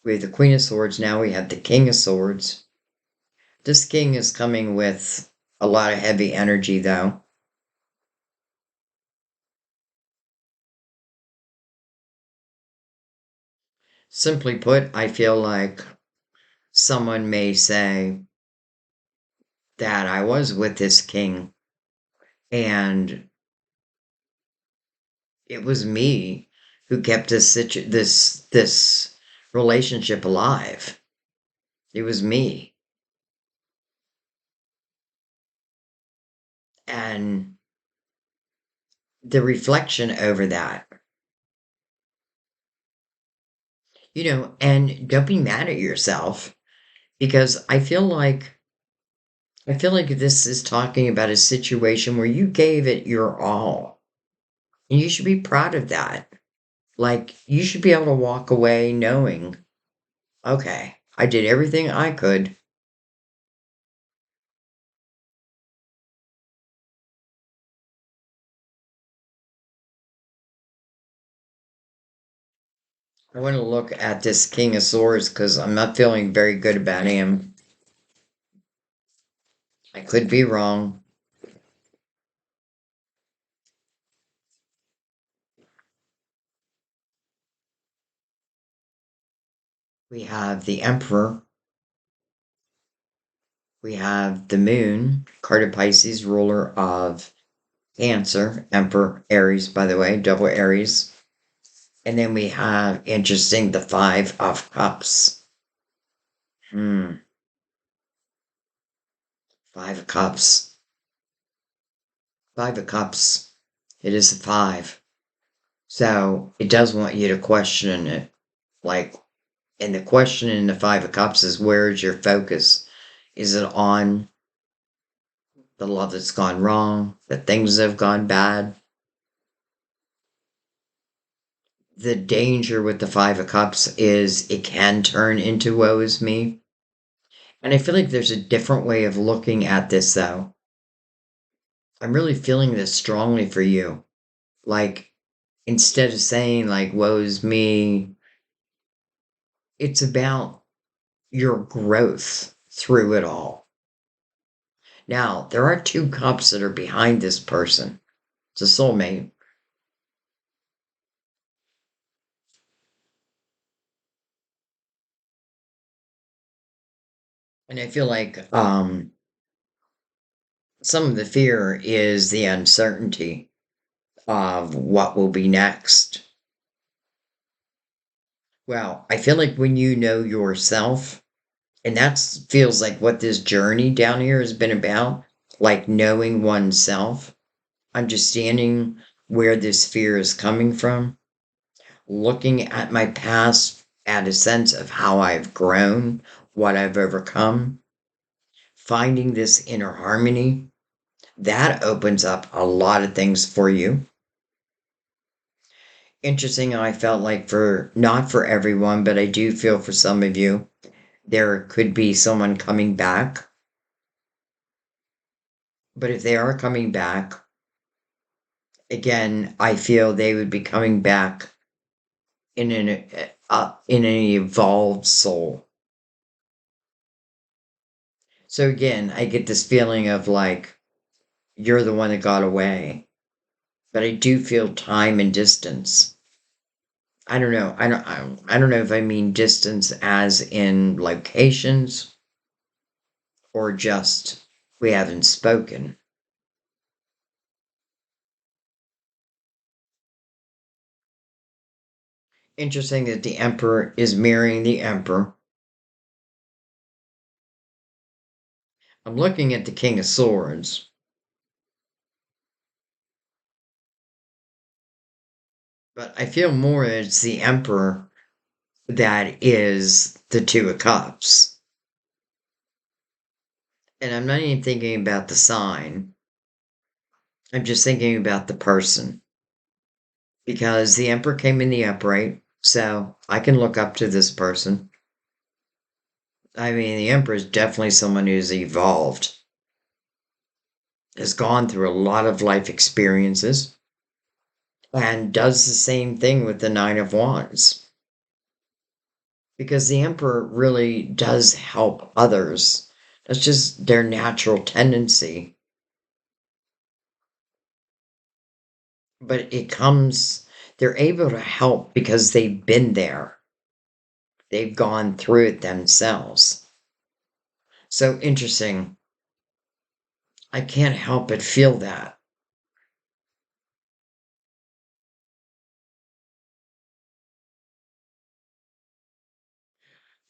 We have the Queen of Swords. Now we have the King of Swords. This king is coming with a lot of heavy energy, though. Simply put, I feel like someone may say that I was with this king and it was me who kept this relationship alive. It was me. And the reflection over that, and don't be mad at yourself because I feel like this is talking about a situation where you gave it your all. And you should be proud of that. Like, you should be able to walk away knowing, okay, I did everything I could. I want to look at this King of Swords because I'm not feeling very good about him. I could be wrong. We have the Emperor. We have the Moon, card of Pisces, ruler of Cancer, Emperor Aries, by the way, double Aries. And then we have, interesting, the Five of Cups. Hmm, Five of Cups. Five of Cups. It is a five. So it does want you to question it. Like, and the question in the Five of Cups is, where is your focus? Is it on the love that's gone wrong, the things that have gone bad? The danger with the Five of Cups is it can turn into woe is me. And I feel like there's a different way of looking at this, though. I'm really feeling this strongly for you. Like, instead of saying, like, woe is me, it's about your growth through it all. Now, there are two cups that are behind this person. It's a soulmate. And I feel like some of the fear is the uncertainty of what will be next. Well, I feel like when you know yourself, and that feels like what this journey down here has been about, like knowing oneself, understanding where this fear is coming from, looking at my past at a sense of how I've grown, what I've overcome, finding this inner harmony, that opens up a lot of things for you. Interesting, I felt like for not for everyone, but I do feel for some of you, there could be someone coming back. But if they are coming back, again, I feel they would be coming back in an evolved soul. So again, I get this feeling of like you're the one that got away, but I do feel time and distance. I don't know. I don't know if I mean distance as in locations or just we haven't spoken. Interesting that the Emperor is marrying the Emperor. I'm looking at the King of Swords, but I feel more it's the Emperor that is the Two of Cups. And I'm not even thinking about the sign. I'm just thinking about the person. Because the Emperor came in the upright, so I can look up to this person. I mean, the Emperor is definitely someone who's evolved, has gone through a lot of life experiences, and does the same thing with the Nine of Wands. Because the Emperor really does help others. That's just their natural tendency. But they're able to help because they've been there. They've gone through it themselves. So interesting. I can't help but feel that.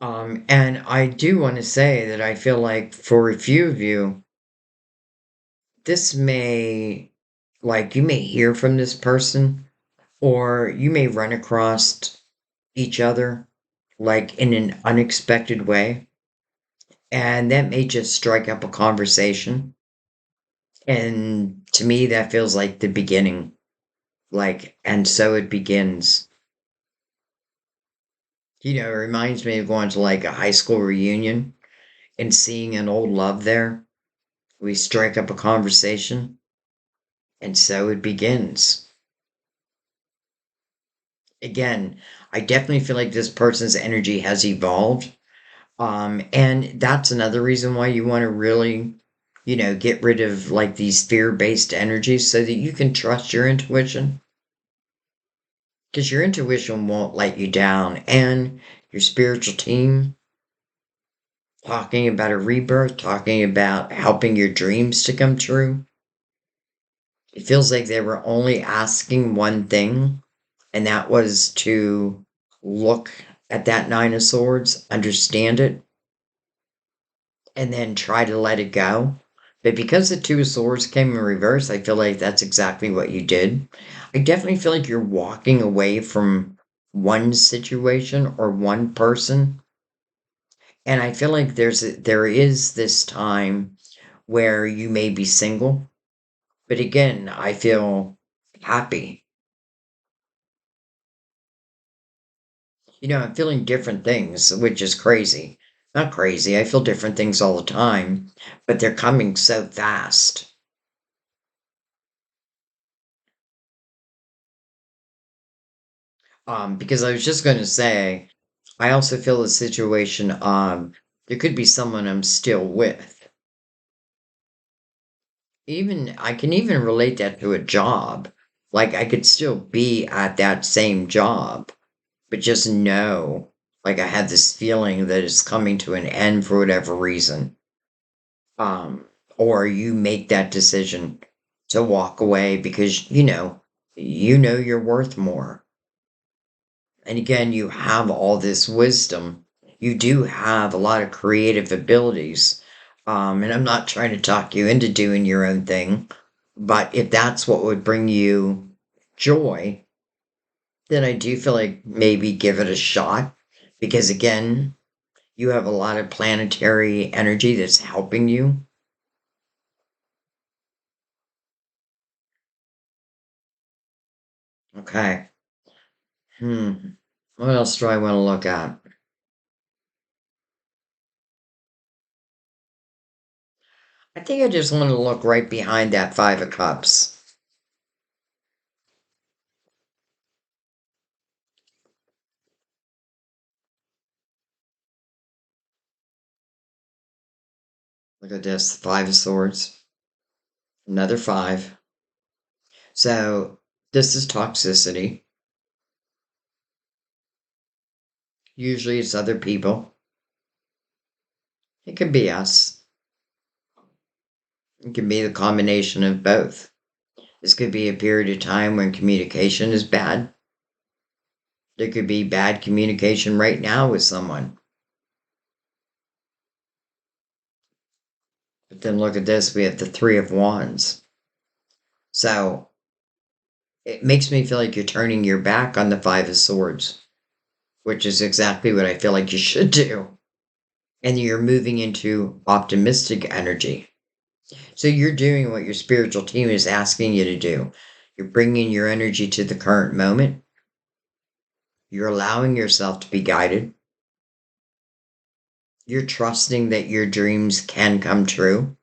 And I do want to say that I feel like for a few of you, this may, like, you may hear from this person, or you may run across each other, like, in an unexpected way. And that may just strike up a conversation. And to me, that feels like the beginning. Like, and so it begins. It reminds me of going to like a high school reunion and seeing an old love there. We strike up a conversation, and so it begins. Again, I definitely feel like this person's energy has evolved. And that's another reason why you want to really, get rid of like these fear-based energies so that you can trust your intuition. Because your intuition won't let you down. And your spiritual team, talking about a rebirth, talking about helping your dreams to come true. It feels like they were only asking one thing, and that was to look at that Nine of Swords, understand it, and then try to let it go. But because the Two of Swords came in reverse, I feel like that's exactly what you did. I definitely feel like you're walking away from one situation or one person. And I feel like there is this time where you may be single. But again, I feel happy. I'm feeling different things, which is crazy. Not crazy. I feel different things all the time, but they're coming so fast. Because I was just going to say, I also feel the situation, there could be someone I'm still with. Even, I can even relate that to a job. Like, I could still be at that same job, but just know, like, I had this feeling that it's coming to an end for whatever reason. Um, or you make that decision to walk away because, you know you're worth more. And again, you have all this wisdom. You do have a lot of creative abilities. And I'm not trying to talk you into doing your own thing, but if that's what would bring you joy, then I do feel like maybe give it a shot. Because again, you have a lot of planetary energy that's helping you. Okay. Hmm. What else do I want to look at? I think I just want to look right behind that Five of Cups. Look at this, Five of Swords. Another five. So this is toxicity. Usually it's other people. It could be us. It could be the combination of both. This could be a period of time when communication is bad. There could be bad communication right now with someone. But then look at this, we have the Three of Wands. So it makes me feel like you're turning your back on the Five of Swords, which is exactly what I feel like you should do. And you're moving into optimistic energy. So you're doing what your spiritual team is asking you to do. You're bringing your energy to the current moment. You're allowing yourself to be guided. You're trusting that your dreams can come true.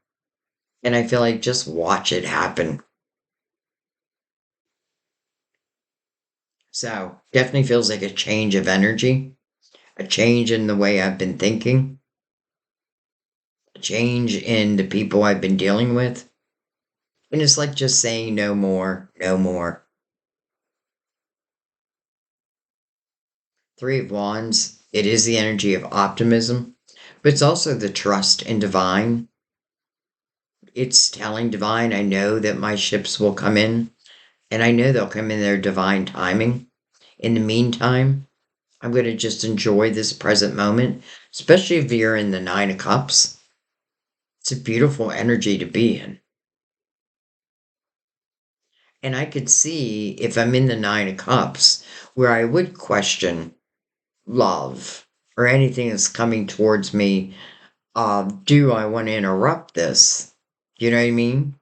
And I feel like just watch it happen. So definitely feels like a change of energy, a change in the way I've been thinking, a change in the people I've been dealing with. And it's like just saying no more, no more. Three of Wands, it is the energy of optimism, but it's also the trust in divine. It's telling divine, I know that my ships will come in, and I know they'll come in their divine timing. In the meantime, I'm going to just enjoy this present moment, especially if you're in the Nine of Cups. It's a beautiful energy to be in. And I could see if I'm in the Nine of Cups where I would question love or anything that's coming towards me. Do I want to interrupt this? You know what I mean?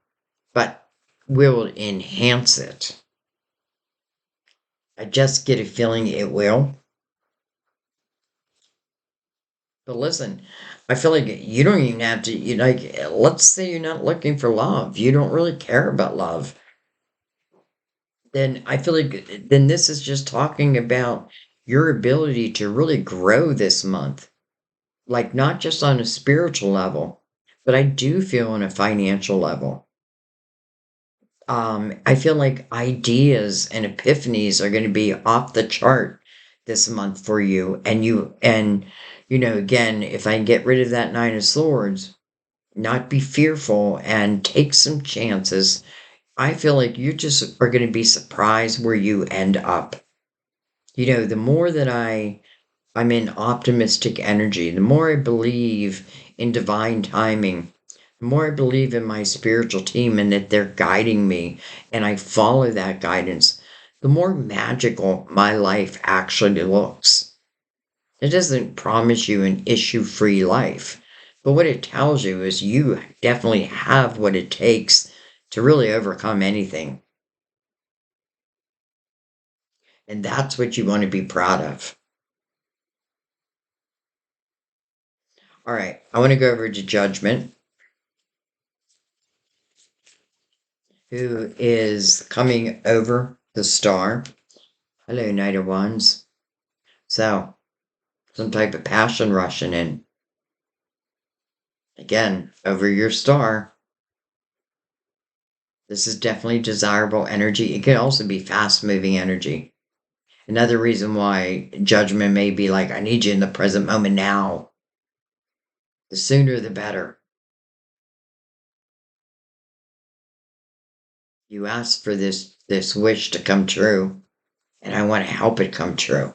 But will it enhance it? I just get a feeling it will. But listen, I feel like you don't even have to, let's say you're not looking for love. You don't really care about love. Then I feel like then this is just talking about your ability to really grow this month. Like not just on a spiritual level, but I do feel on a financial level. I feel like ideas and epiphanies are going to be off the chart this month for you. Again, if I get rid of that Nine of Swords, not be fearful and take some chances, I feel like you just are going to be surprised where you end up. The more that I'm in optimistic energy, the more I believe in divine timing, the more I believe in my spiritual team and that they're guiding me and I follow that guidance, the more magical my life actually looks. It doesn't promise you an issue-free life, but what it tells you is you definitely have what it takes to really overcome anything. And that's what you want to be proud of. All right, I want to go over to Judgment, who is coming over the star. Hello, Knight of Wands. So, some type of passion rushing in. Again, over your star. This is definitely desirable energy. It can also be fast-moving energy. Another reason why Judgment may be like, I need you in the present moment now. The sooner the better. You asked for this wish to come true, and I want to help it come true.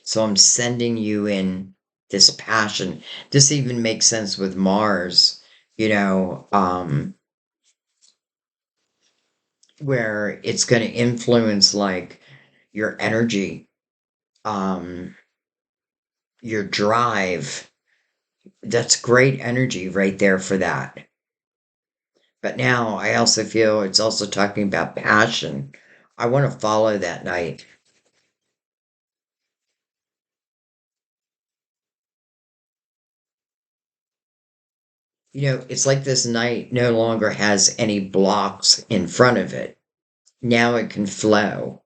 So I'm sending you in this passion. This even makes sense with Mars, where it's going to influence like your energy, um, your drive. That's great energy right there for that. But now I also feel it's also talking about passion. I want to follow that night. It's like this night no longer has any blocks in front of it. Now it can flow.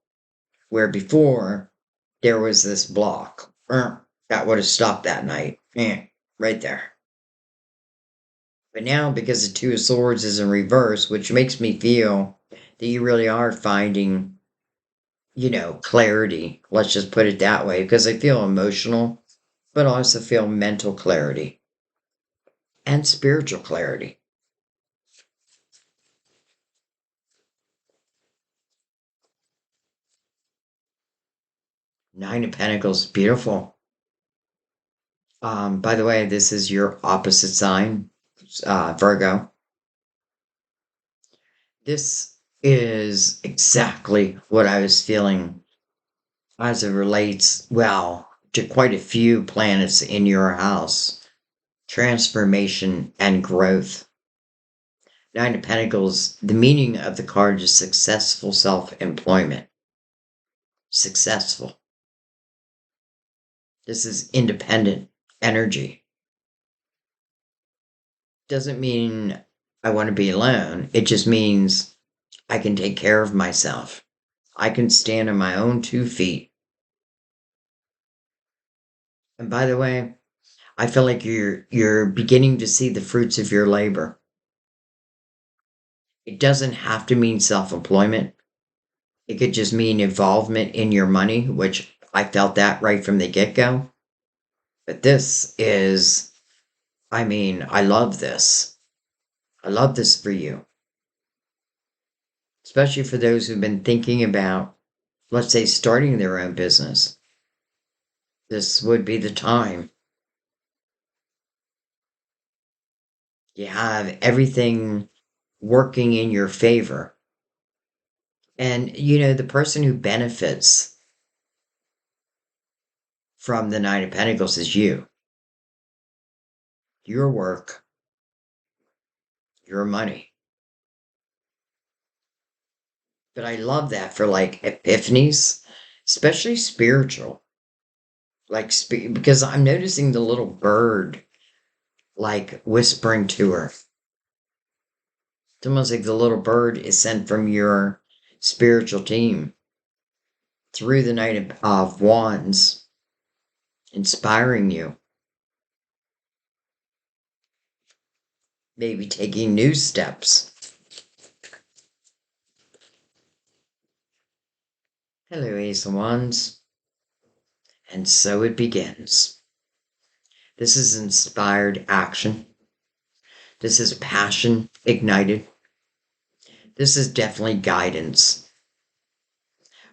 Where before there was this block. That would have stopped that night. Right there. But now, because the Two of Swords is in reverse, which makes me feel that you really are finding, clarity. Let's just put it that way. Because I feel emotional, but I also feel mental clarity and spiritual clarity. Nine of Pentacles, beautiful. By the way, this is your opposite sign, Virgo. This is exactly what I was feeling as it relates, well, to quite a few planets in your house. Transformation and growth. Nine of Pentacles, the meaning of the card is successful self-employment. Successful. This is independent energy. Doesn't mean I want to be alone. It just means I can take care of myself. I can stand on my own 2 feet. And by the way, I feel like you're beginning to see the fruits of your labor. It doesn't have to mean self-employment. It could just mean involvement in your money, which I felt that right from the get-go. But this is, I love this. I love this for you. Especially for those who've been thinking about, let's say, starting their own business. this would be the time. You have everything working in your favor. And, the person who benefits from the Nine of Pentacles is you, your work, your money. But I love that for like epiphanies, especially spiritual. Like, because I'm noticing the little bird like whispering to her. It's almost like the little bird is sent from your spiritual team through the Knight of Wands, inspiring you, maybe taking new steps. Hello, Ace of Wands. And so it begins. This is inspired action. This is passion ignited. This is definitely guidance.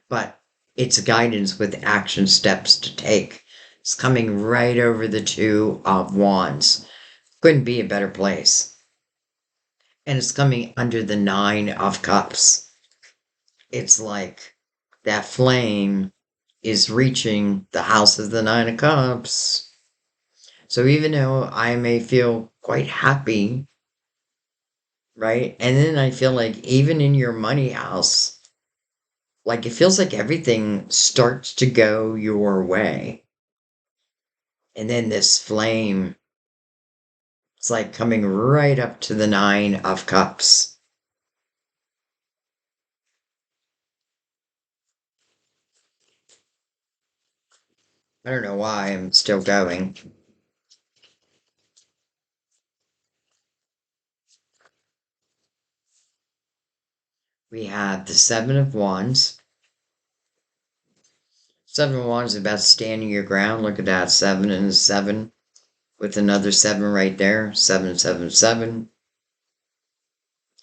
But it's guidance with action steps to take. It's coming right over the Two of Wands. Couldn't be a better place. And it's coming under the Nine of Cups. It's like that flame is reaching the house of the Nine of Cups. So even though I may feel quite happy, right? And then I feel like even in your money house, like it feels like everything starts to go your way. And then this flame, it's like coming right up to the Nine of Cups. I don't know why I'm still going. We have the Seven of Wands. Seven of Wands is about standing your ground. Look at that, 7 and a 7 with another 7 right there. 7, 7, 7.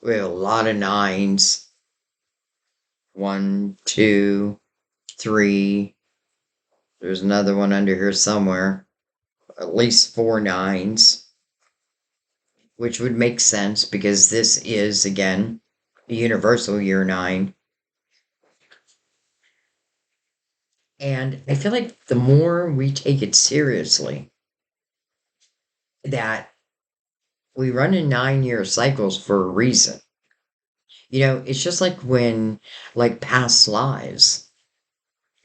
We have a lot of nines. 1, 2, 3. There's another one under here somewhere. At least 4 nines, which would make sense because this is, again, a universal year 9. And I feel like the more we take it seriously, that we run in 9-year cycles for a reason. It's just like when, like past lives,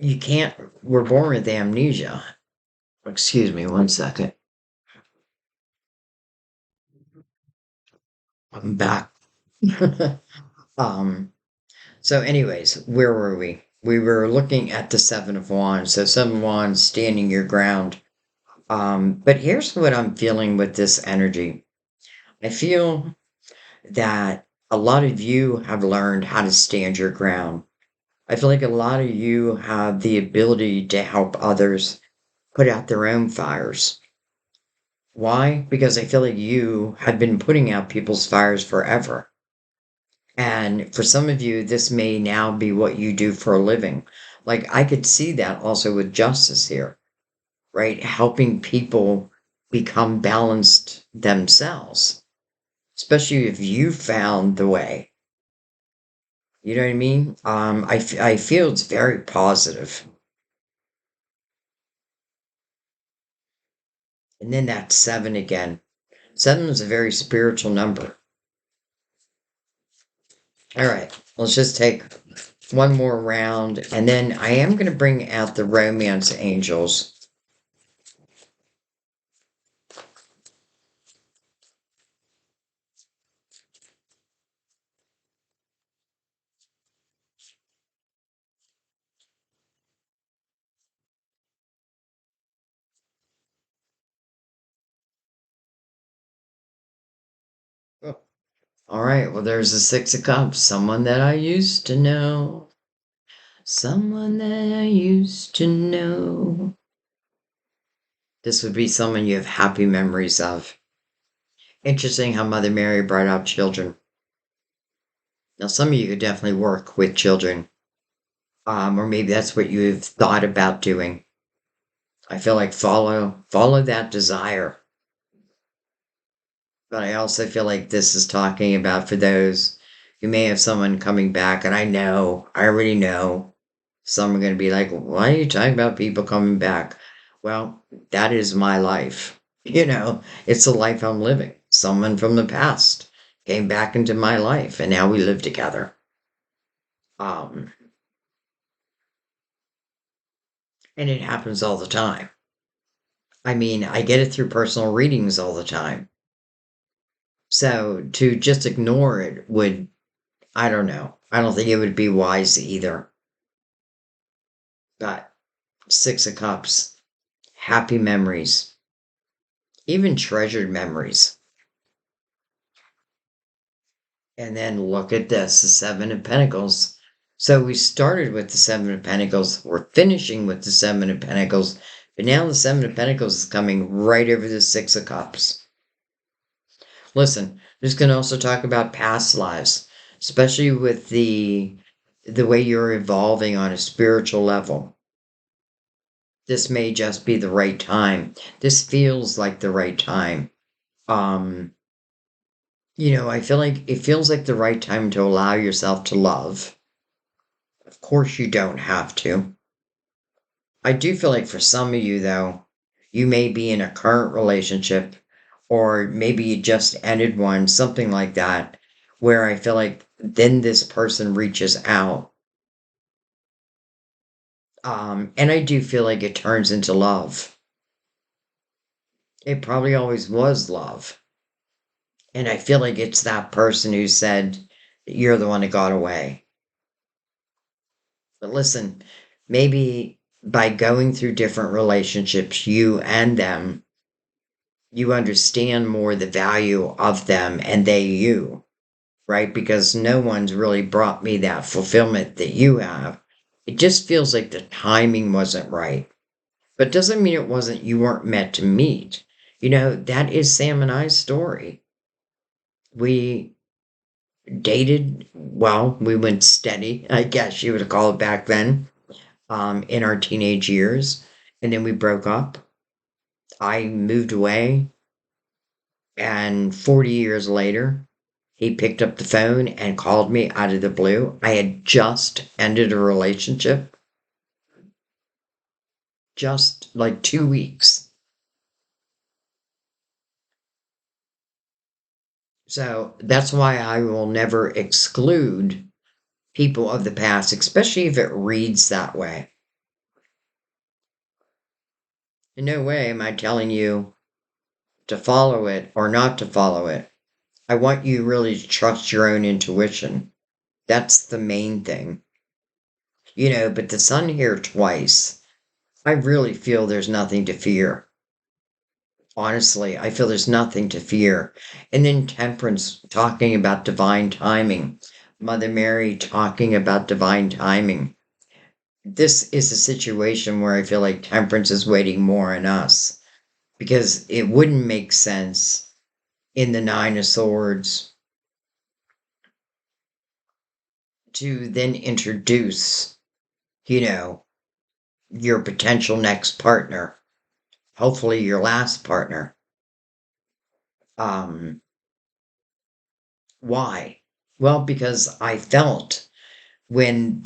we're born with amnesia. Excuse me one second. I'm back. um, so anyways, where were we? We were looking at the Seven of Wands. So Seven of Wands, standing your ground. But here's what I'm feeling with this energy. I feel that a lot of you have learned how to stand your ground. I feel like a lot of you have the ability to help others put out their own fires. Why? Because I feel like you have been putting out people's fires forever. And for some of you, this may now be what you do for a living. Like I could see that also with justice here, right? Helping people become balanced themselves, especially if you found the way. You know what I mean? I feel it's very positive. And then that 7 again. 7 is a very spiritual number. All right, let's just take one more round. And then I am going to bring out the romance angels. Oh, all right, well, there's the 6 of Cups. Someone that I used to know. Someone that I used to know. This would be someone you have happy memories of. Interesting how Mother Mary brought out children. Now, some of you could definitely work with children, or maybe that's what you've thought about doing. I feel like follow that desire. But I also feel like this is talking about for those who may have someone coming back, and I already know some are going to be like, why are you talking about people coming back? Well, that is my life. It's the life I'm living. Someone from the past came back into my life, and now we live together. Um, and it happens all the time. I mean, I get it through personal readings all the time. So to just ignore it would, I don't know. I don't think it would be wise either. But Six of Cups, happy memories, even treasured memories. And then look at this, the Seven of Pentacles. So we started with the Seven of Pentacles. We're finishing with the Seven of Pentacles. But now the Seven of Pentacles is coming right over the Six of Cups. Listen, this can also talk about past lives, especially with the way you're evolving on a spiritual level. This may just be the right time. This feels like the right time. Um, I feel like it feels like the right time to allow yourself to love. Of course, you don't have to. I do feel like for some of you, though, you may be in a current relationship, or maybe you just ended one, something like that, where I feel like then this person reaches out. And I do feel like it turns into love. It probably always was love. And I feel like it's that person who said, you're the one that got away. But listen, maybe by going through different relationships, you and them, you understand more the value of them and they you, right? Because no one's really brought me that fulfillment that you have. It just feels like the timing wasn't right. But doesn't mean it wasn't, you weren't meant to meet. That is Sam and I's story. We dated, well, we went steady, I guess you would call it back then, in our teenage years. And then we broke up. I moved away. And 40 years later, he picked up the phone and called me out of the blue. I had just ended a relationship, just like 2 weeks. So that's why I will never exclude people of the past, especially if it reads that way. In no way am I telling you to follow it or not to follow it. I want you really to trust your own intuition. That's the main thing. But the sun here twice, I really feel there's nothing to fear. Honestly, I feel there's nothing to fear. And then Temperance talking about divine timing. Mother Mary talking about divine timing. This is a situation where I feel like Temperance is waiting more on us because it wouldn't make sense in the Nine of Swords to then introduce, your potential next partner, hopefully your last partner. Um, why? Well, because I felt when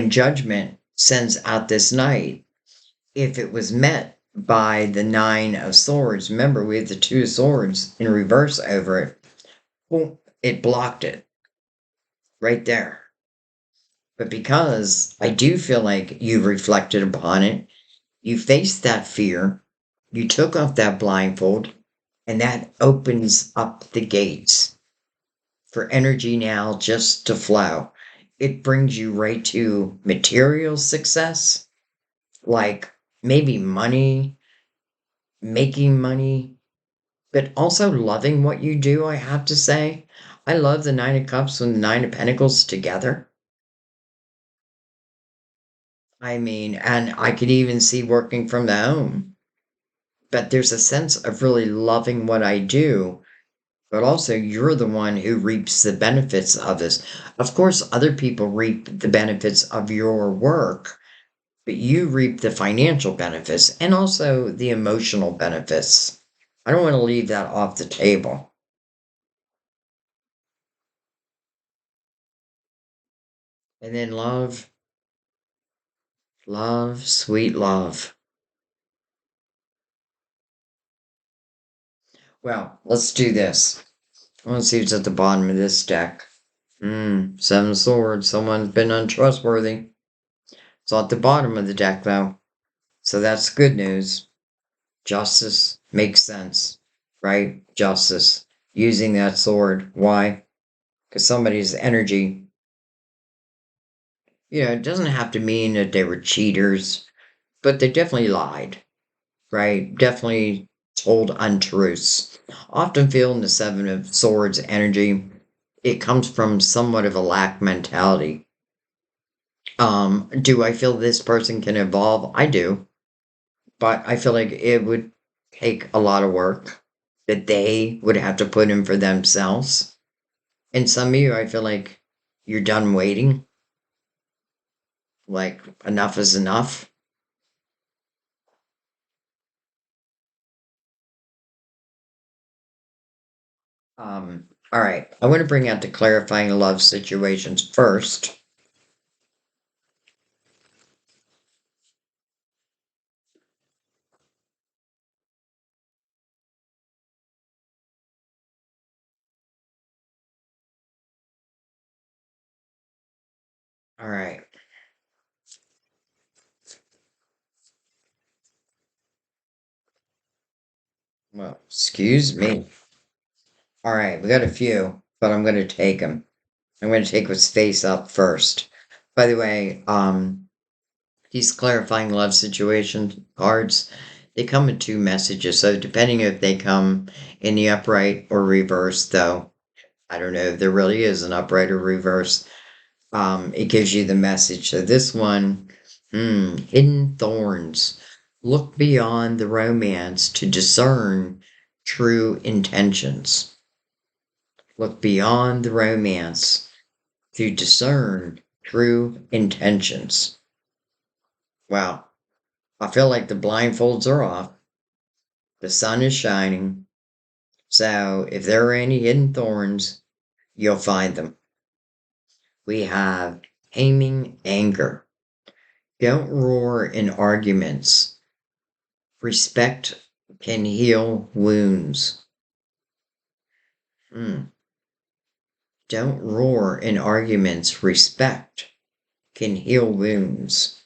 judgment sends out this night, if it was met by the Nine of Swords, remember we have the Two of Swords in reverse over it. Boom, it blocked it right there. But because I do feel like you reflected upon it, you faced that fear, you took off that blindfold, and that opens up the gates for energy now just to flow. It brings you right to material success, like maybe money, making money, but also loving what you do, I have to say. I love the Nine of Cups and the Nine of Pentacles together. I mean, and I could even see working from the home. But there's a sense of really loving what I do, but also you're the one who reaps the benefits of this. Of course, other people reap the benefits of your work but you reap the financial benefits and also the emotional benefits. I don't want to leave that off the table. And then love, love, sweet love. Well, let's do this. I want to see what's at the bottom of this deck. Seven of Swords. Someone's been untrustworthy. It's at the bottom of the deck, though. So that's good news. Justice makes sense, right? Justice. Using that sword. Why? Because somebody's energy, it doesn't have to mean that they were cheaters, but they definitely lied, right? Definitely told untruths. Often feel in the Seven of Swords energy, it comes from somewhat of a lack mentality. Do I feel this person can evolve? I do, but I feel like it would take a lot of work that they would have to put in for themselves. And some of you, I feel like you're done waiting. Like, enough is enough. All right. I want to bring out the clarifying love situations first. All right. Well, excuse me. All right. We got a few, but I'm going to take them. I'm going to take what's face up first. By the way, these clarifying love situation cards, they come in two messages. So depending if they come in the upright or reverse, though, I don't know if there really is an upright or reverse. It gives you the message. So this one, hidden thorns. Look beyond the romance to discern true intentions. Look beyond the romance to discern true intentions. Wow. I feel like the blindfolds are off. The sun is shining. So if there are any hidden thorns, you'll find them. We have taming anger. Don't roar in arguments. Respect can heal wounds. Don't roar in arguments. Respect can heal wounds.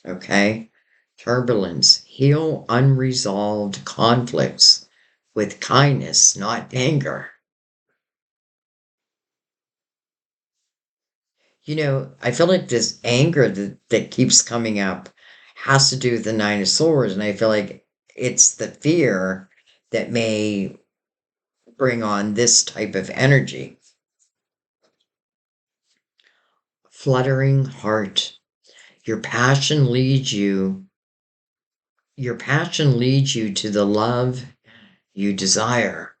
Okay? Turbulence. Heal unresolved conflicts with kindness, not anger. I feel like this anger that keeps coming up has to do with the Nine of Swords, and I feel like it's the fear that may bring on this type of energy. Fluttering heart. Your passion leads you. Your passion leads you to the love you desire.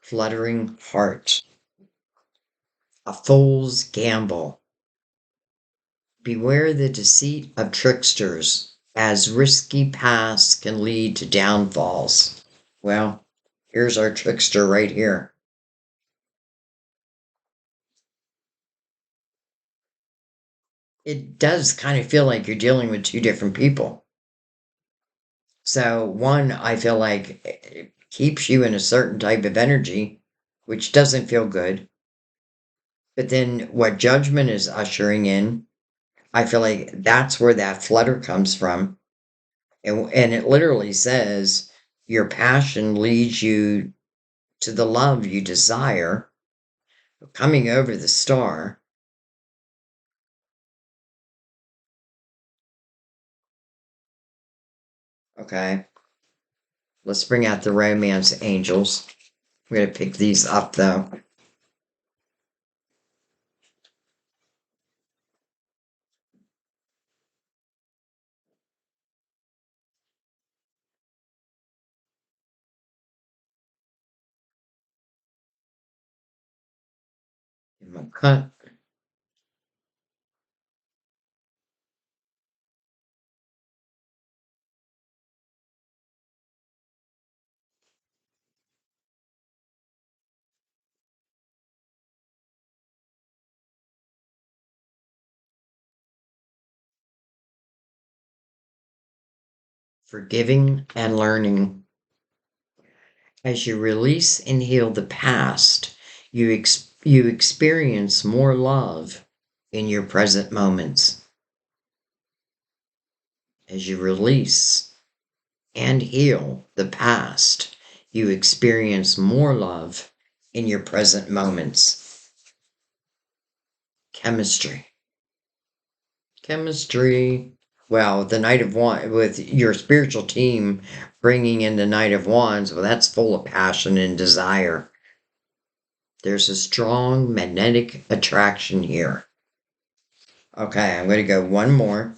Fluttering heart. A fool's gamble. Beware the deceit of tricksters, as risky paths can lead to downfalls. Well, here's our trickster right here. It does kind of feel like you're dealing with two different people. So, one, I feel like it keeps you in a certain type of energy, which doesn't feel good. But then what judgment is ushering in, I feel like that's where that flutter comes from. And it literally says, your passion leads you to the love you desire, coming over the star. Okay, let's bring out the romance angels. I'm going to pick these up though. Cut. forgiving and learning. As you release and heal the past, you experience more love in your present moments. As you release and heal the past, you experience more love in your present moments. Chemistry. Chemistry. Well, the Knight of Wands, with your spiritual team bringing in the Knight of Wands, well, that's full of passion and desire. There's a strong magnetic attraction here. Okay, I'm going to go one more.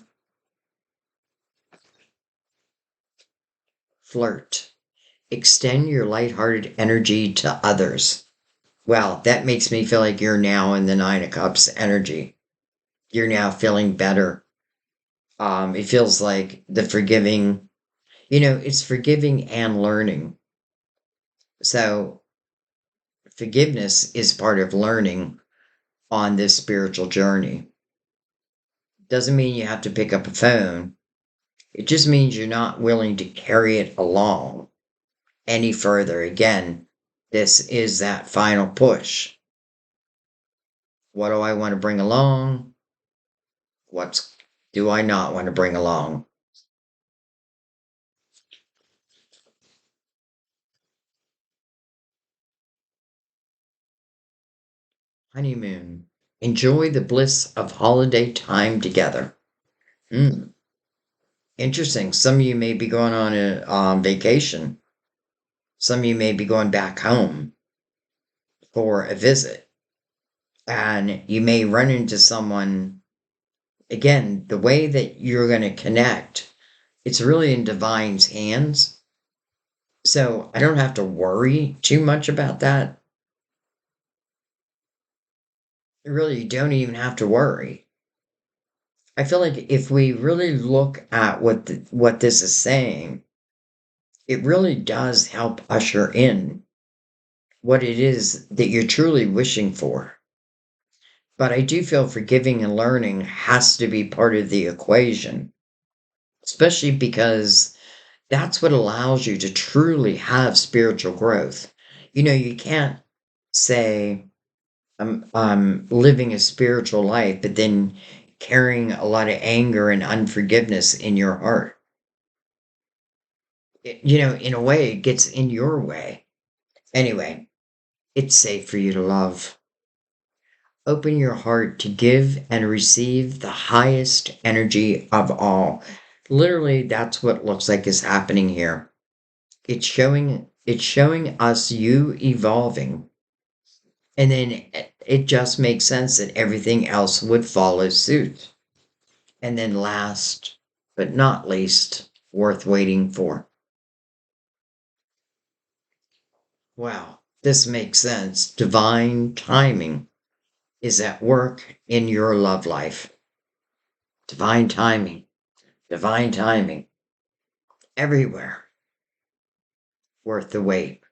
Flirt. Extend your lighthearted energy to others. Well, that makes me feel like you're now in the Nine of Cups energy. You're now feeling better. It feels like the forgiving, it's forgiving and learning. So forgiveness is part of learning on this spiritual journey. Doesn't mean you have to pick up a phone. It just means you're not willing to carry it along any further. Again, this is that final push. What do I want to bring along? What do I not want to bring along? Honeymoon. Enjoy the bliss of holiday time together. Interesting. Some of you may be going on a vacation. Some of you may be going back home for a visit. And you may run into someone. Again, the way that you're going to connect, it's really in divine's hands. So I don't have to worry too much about that. Really, you don't even have to worry. I feel like if we really look at what this is saying, it really does help usher in what it is that you're truly wishing for. But I do feel forgiving and learning has to be part of the equation, especially because that's what allows you to truly have spiritual growth. You can't say, I'm living a spiritual life, but then carrying a lot of anger and unforgiveness in your heart. In a way, it gets in your way. Anyway, it's safe for you to love. Open your heart to give and receive the highest energy of all. Literally, that's what looks like is happening here. It's showing us you evolving. And then it just makes sense that everything else would follow suit. And then last but not least, worth waiting for. Wow, this makes sense. Divine timing is at work in your love life. Divine timing, divine timing, everywhere. Worth the wait.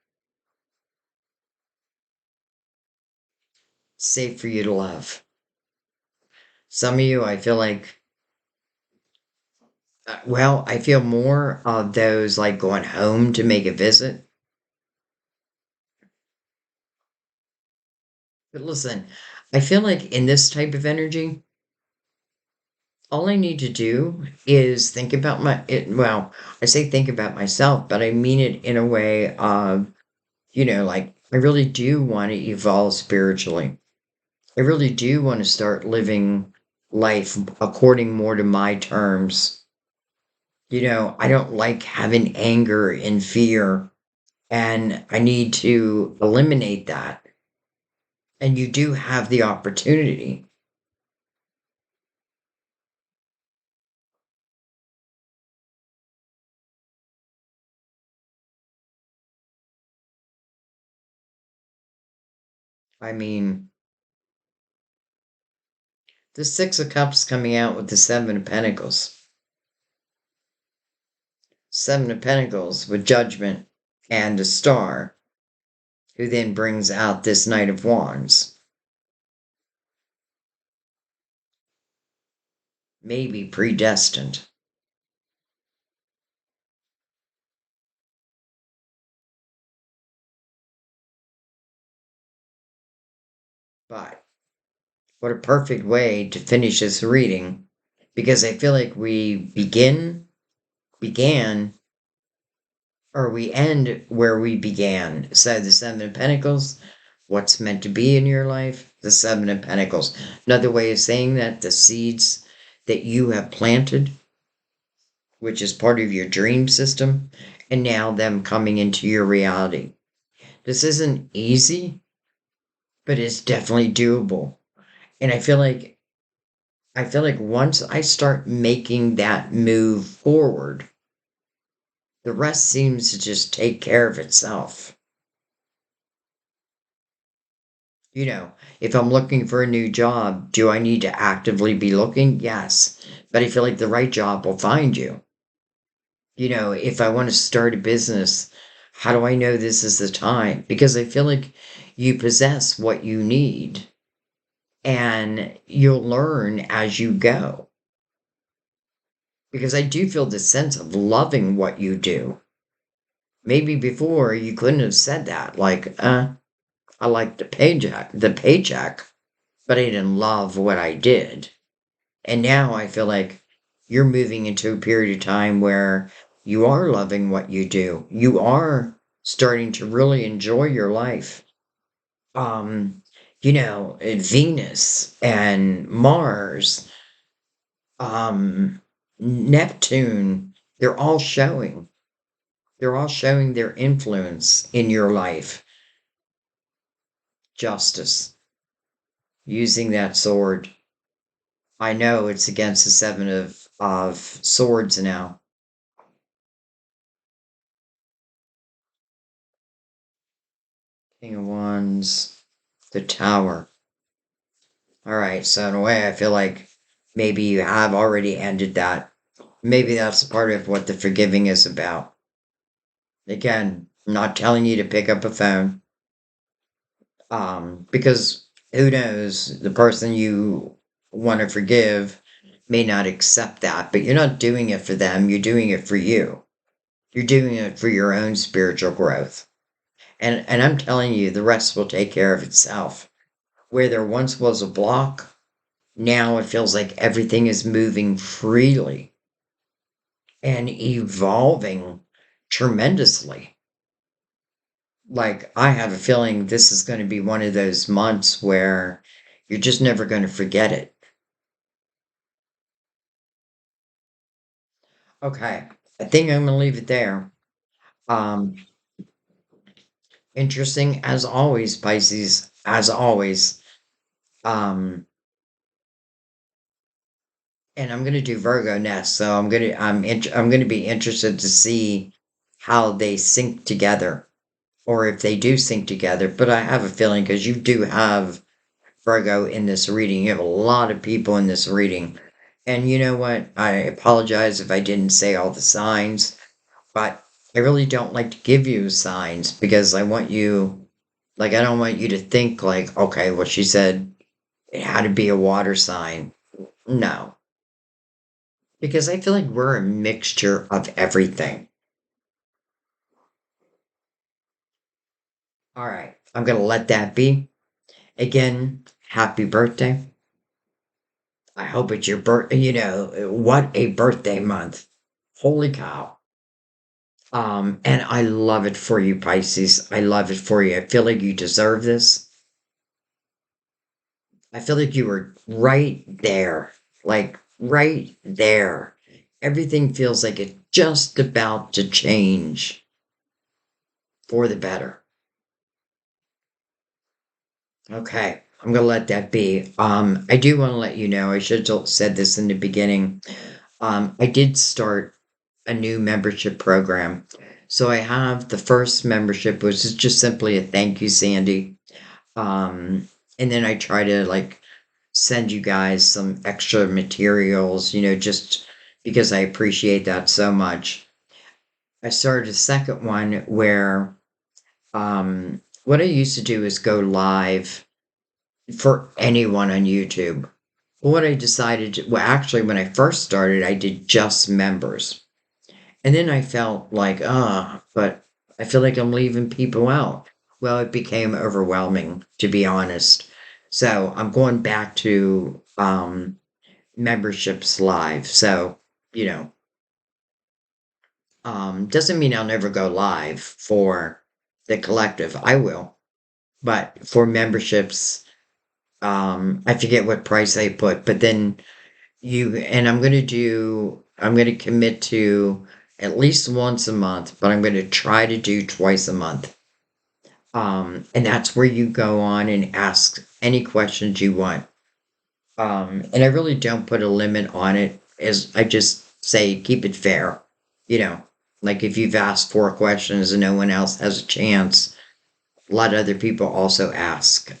Safe for you to love. Some of you, I feel like, I feel more of those like going home to make a visit. But listen, I feel like in this type of energy, all I need to do is think about I say think about myself, but I mean it in a way of, like I really do want to evolve spiritually. I really do want to start living life according more to my terms. I don't like having anger and fear, and I need to eliminate that. And you do have the opportunity. I mean, the Six of Cups coming out with the Seven of Pentacles. Seven of Pentacles with Judgment and a Star, who then brings out this Knight of Wands. Maybe predestined. What a perfect way to finish this reading, because I feel like we began, or we end where we began. So the Seven of Pentacles, what's meant to be in your life, the Seven of Pentacles. Another way of saying that, the seeds that you have planted, which is part of your dream system, and now them coming into your reality. This isn't easy, but it's definitely doable. And I feel like once I start making that move forward, the rest seems to just take care of itself. If I'm looking for a new job, do I need to actively be looking? Yes. But I feel like the right job will find you. If I want to start a business, how do I know this is the time? Because I feel like you possess what you need and you'll learn as you go. Because I do feel the sense of loving what you do. Maybe before you couldn't have said that, like, I like the paycheck, but I didn't love what I did. And now I feel like you're moving into a period of time where you are loving what you do. You are starting to really enjoy your life. Venus and Mars, um, Neptune, they're all showing their influence in your life. Justice, using that sword. I know it's against the seven of swords now. King of Wands, the Tower. All right, so in a way, I feel like maybe you have already ended that. Maybe that's part of what the forgiving is about. Again, I'm not telling you to pick up a phone, because who knows, the person you want to forgive may not accept that, but you're not doing it for them, you're doing it for you. You're doing it for your own spiritual growth. And I'm telling you, the rest will take care of itself. Where there once was a block, now it feels like everything is moving freely and evolving tremendously. Like, I have a feeling this is going to be one of those months where you're just never going to forget it. Okay, I think I'm going to leave it there. Um, Interesting as always, Pisces, as always. Um, and I'm gonna do Virgo next, so I'm gonna be interested to see how they sync together, or if they do sync together. But I have a feeling, because you do have Virgo in this reading, you have a lot of people in this reading, and you know what? I apologize if I didn't say all the signs, but I really don't like to give you signs because I don't want you to think like, okay, well, she said it had to be a water sign. No, because I feel like we're a mixture of everything. All right, I'm going to let that be. Again, happy birthday. I hope it's your birthday. What a birthday month. Holy cow. And I love it for you, Pisces. I love it for you. I feel like you deserve this. I feel like you were right there, like right there. Everything feels like it's just about to change for the better. Okay, I'm gonna let that be. I do want to let you know, I should have said this in the beginning. I did start a new membership program. So I have the first membership, which is just simply a thank you, Sandy. And then I try to like send you guys some extra materials, just because I appreciate that so much. I started a second one where what I used to do is go live for anyone on YouTube. What I decided well, actually, when I first started, I did just members. And then I felt like, but I feel like I'm leaving people out. Well, it became overwhelming, to be honest. So I'm going back to memberships live. So, you know, doesn't mean I'll never go live for the collective. I will. But for memberships, I forget what price they put, but then and I'm going to commit to at least once a month, but I'm going to try to do twice a month. And that's where you go on and ask any questions you want. And I really don't put a limit on it, as I just say, keep it fair. You know, like if you've asked 4 questions and no one else has a chance, let other people also ask.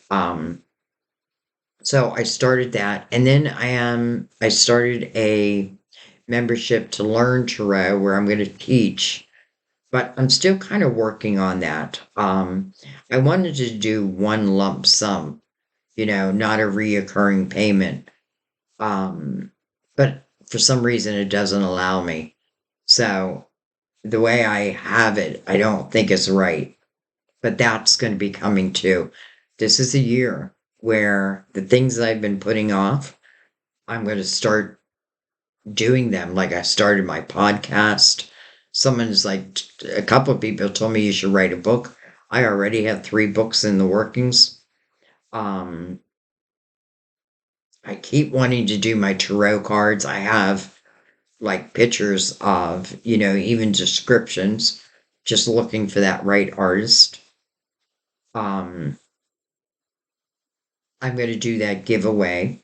So I started that, and then I started a membership to learn tarot where I'm going to teach, but I'm still kind of working on that. I wanted to do one lump sum, not a reoccurring payment. But for some reason it doesn't allow me. So the way I have it, I don't think is right. But that's going to be coming too. This is a year where the things that I've been putting off, I'm going to start doing them. Like I started my podcast. Someone's like, a couple of people told me you should write a book. I already have 3 books in the workings. Um, I keep wanting to do my tarot cards. I have like pictures of, even descriptions, just looking for that right artist. Um, I'm going to do that giveaway.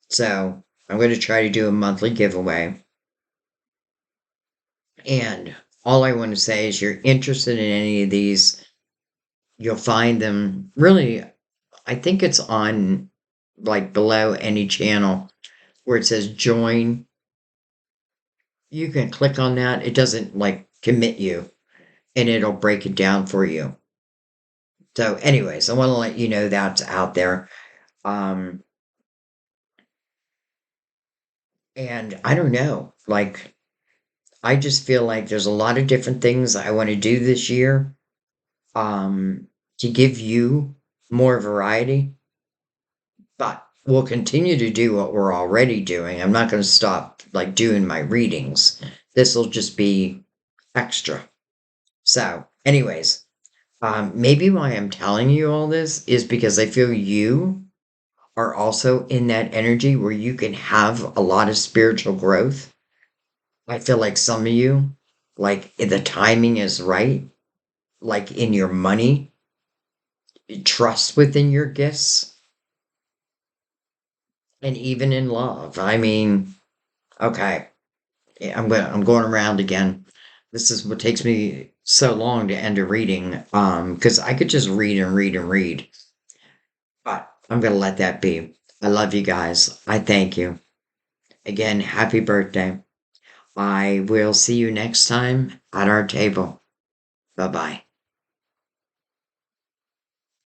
So I'm going to try to do a monthly giveaway. And all I want to say is you're interested in any of these, you'll find them really, I think it's on like below any channel where it says join. You can click on that. It doesn't like commit you and it'll break it down for you. So, anyways, I want to let you know that's out there. Um, and I don't know, like, I just feel like there's a lot of different things I want to do this year, to give you more variety, but we'll continue to do what we're already doing. I'm not going to stop like doing my readings. This will just be extra. So, anyways, maybe why I'm telling you all this is because I feel you are also in that energy where you can have a lot of spiritual growth. I feel like some of you, like the timing is right, like in your money, trust within your gifts, and even in love. I mean, okay, yeah, I'm going around again. This is what takes me so long to end a reading, because I could just read and read and read, but I'm gonna let that be. I love you guys. I thank you. Again, happy birthday. I will see you next time at our table. Bye bye.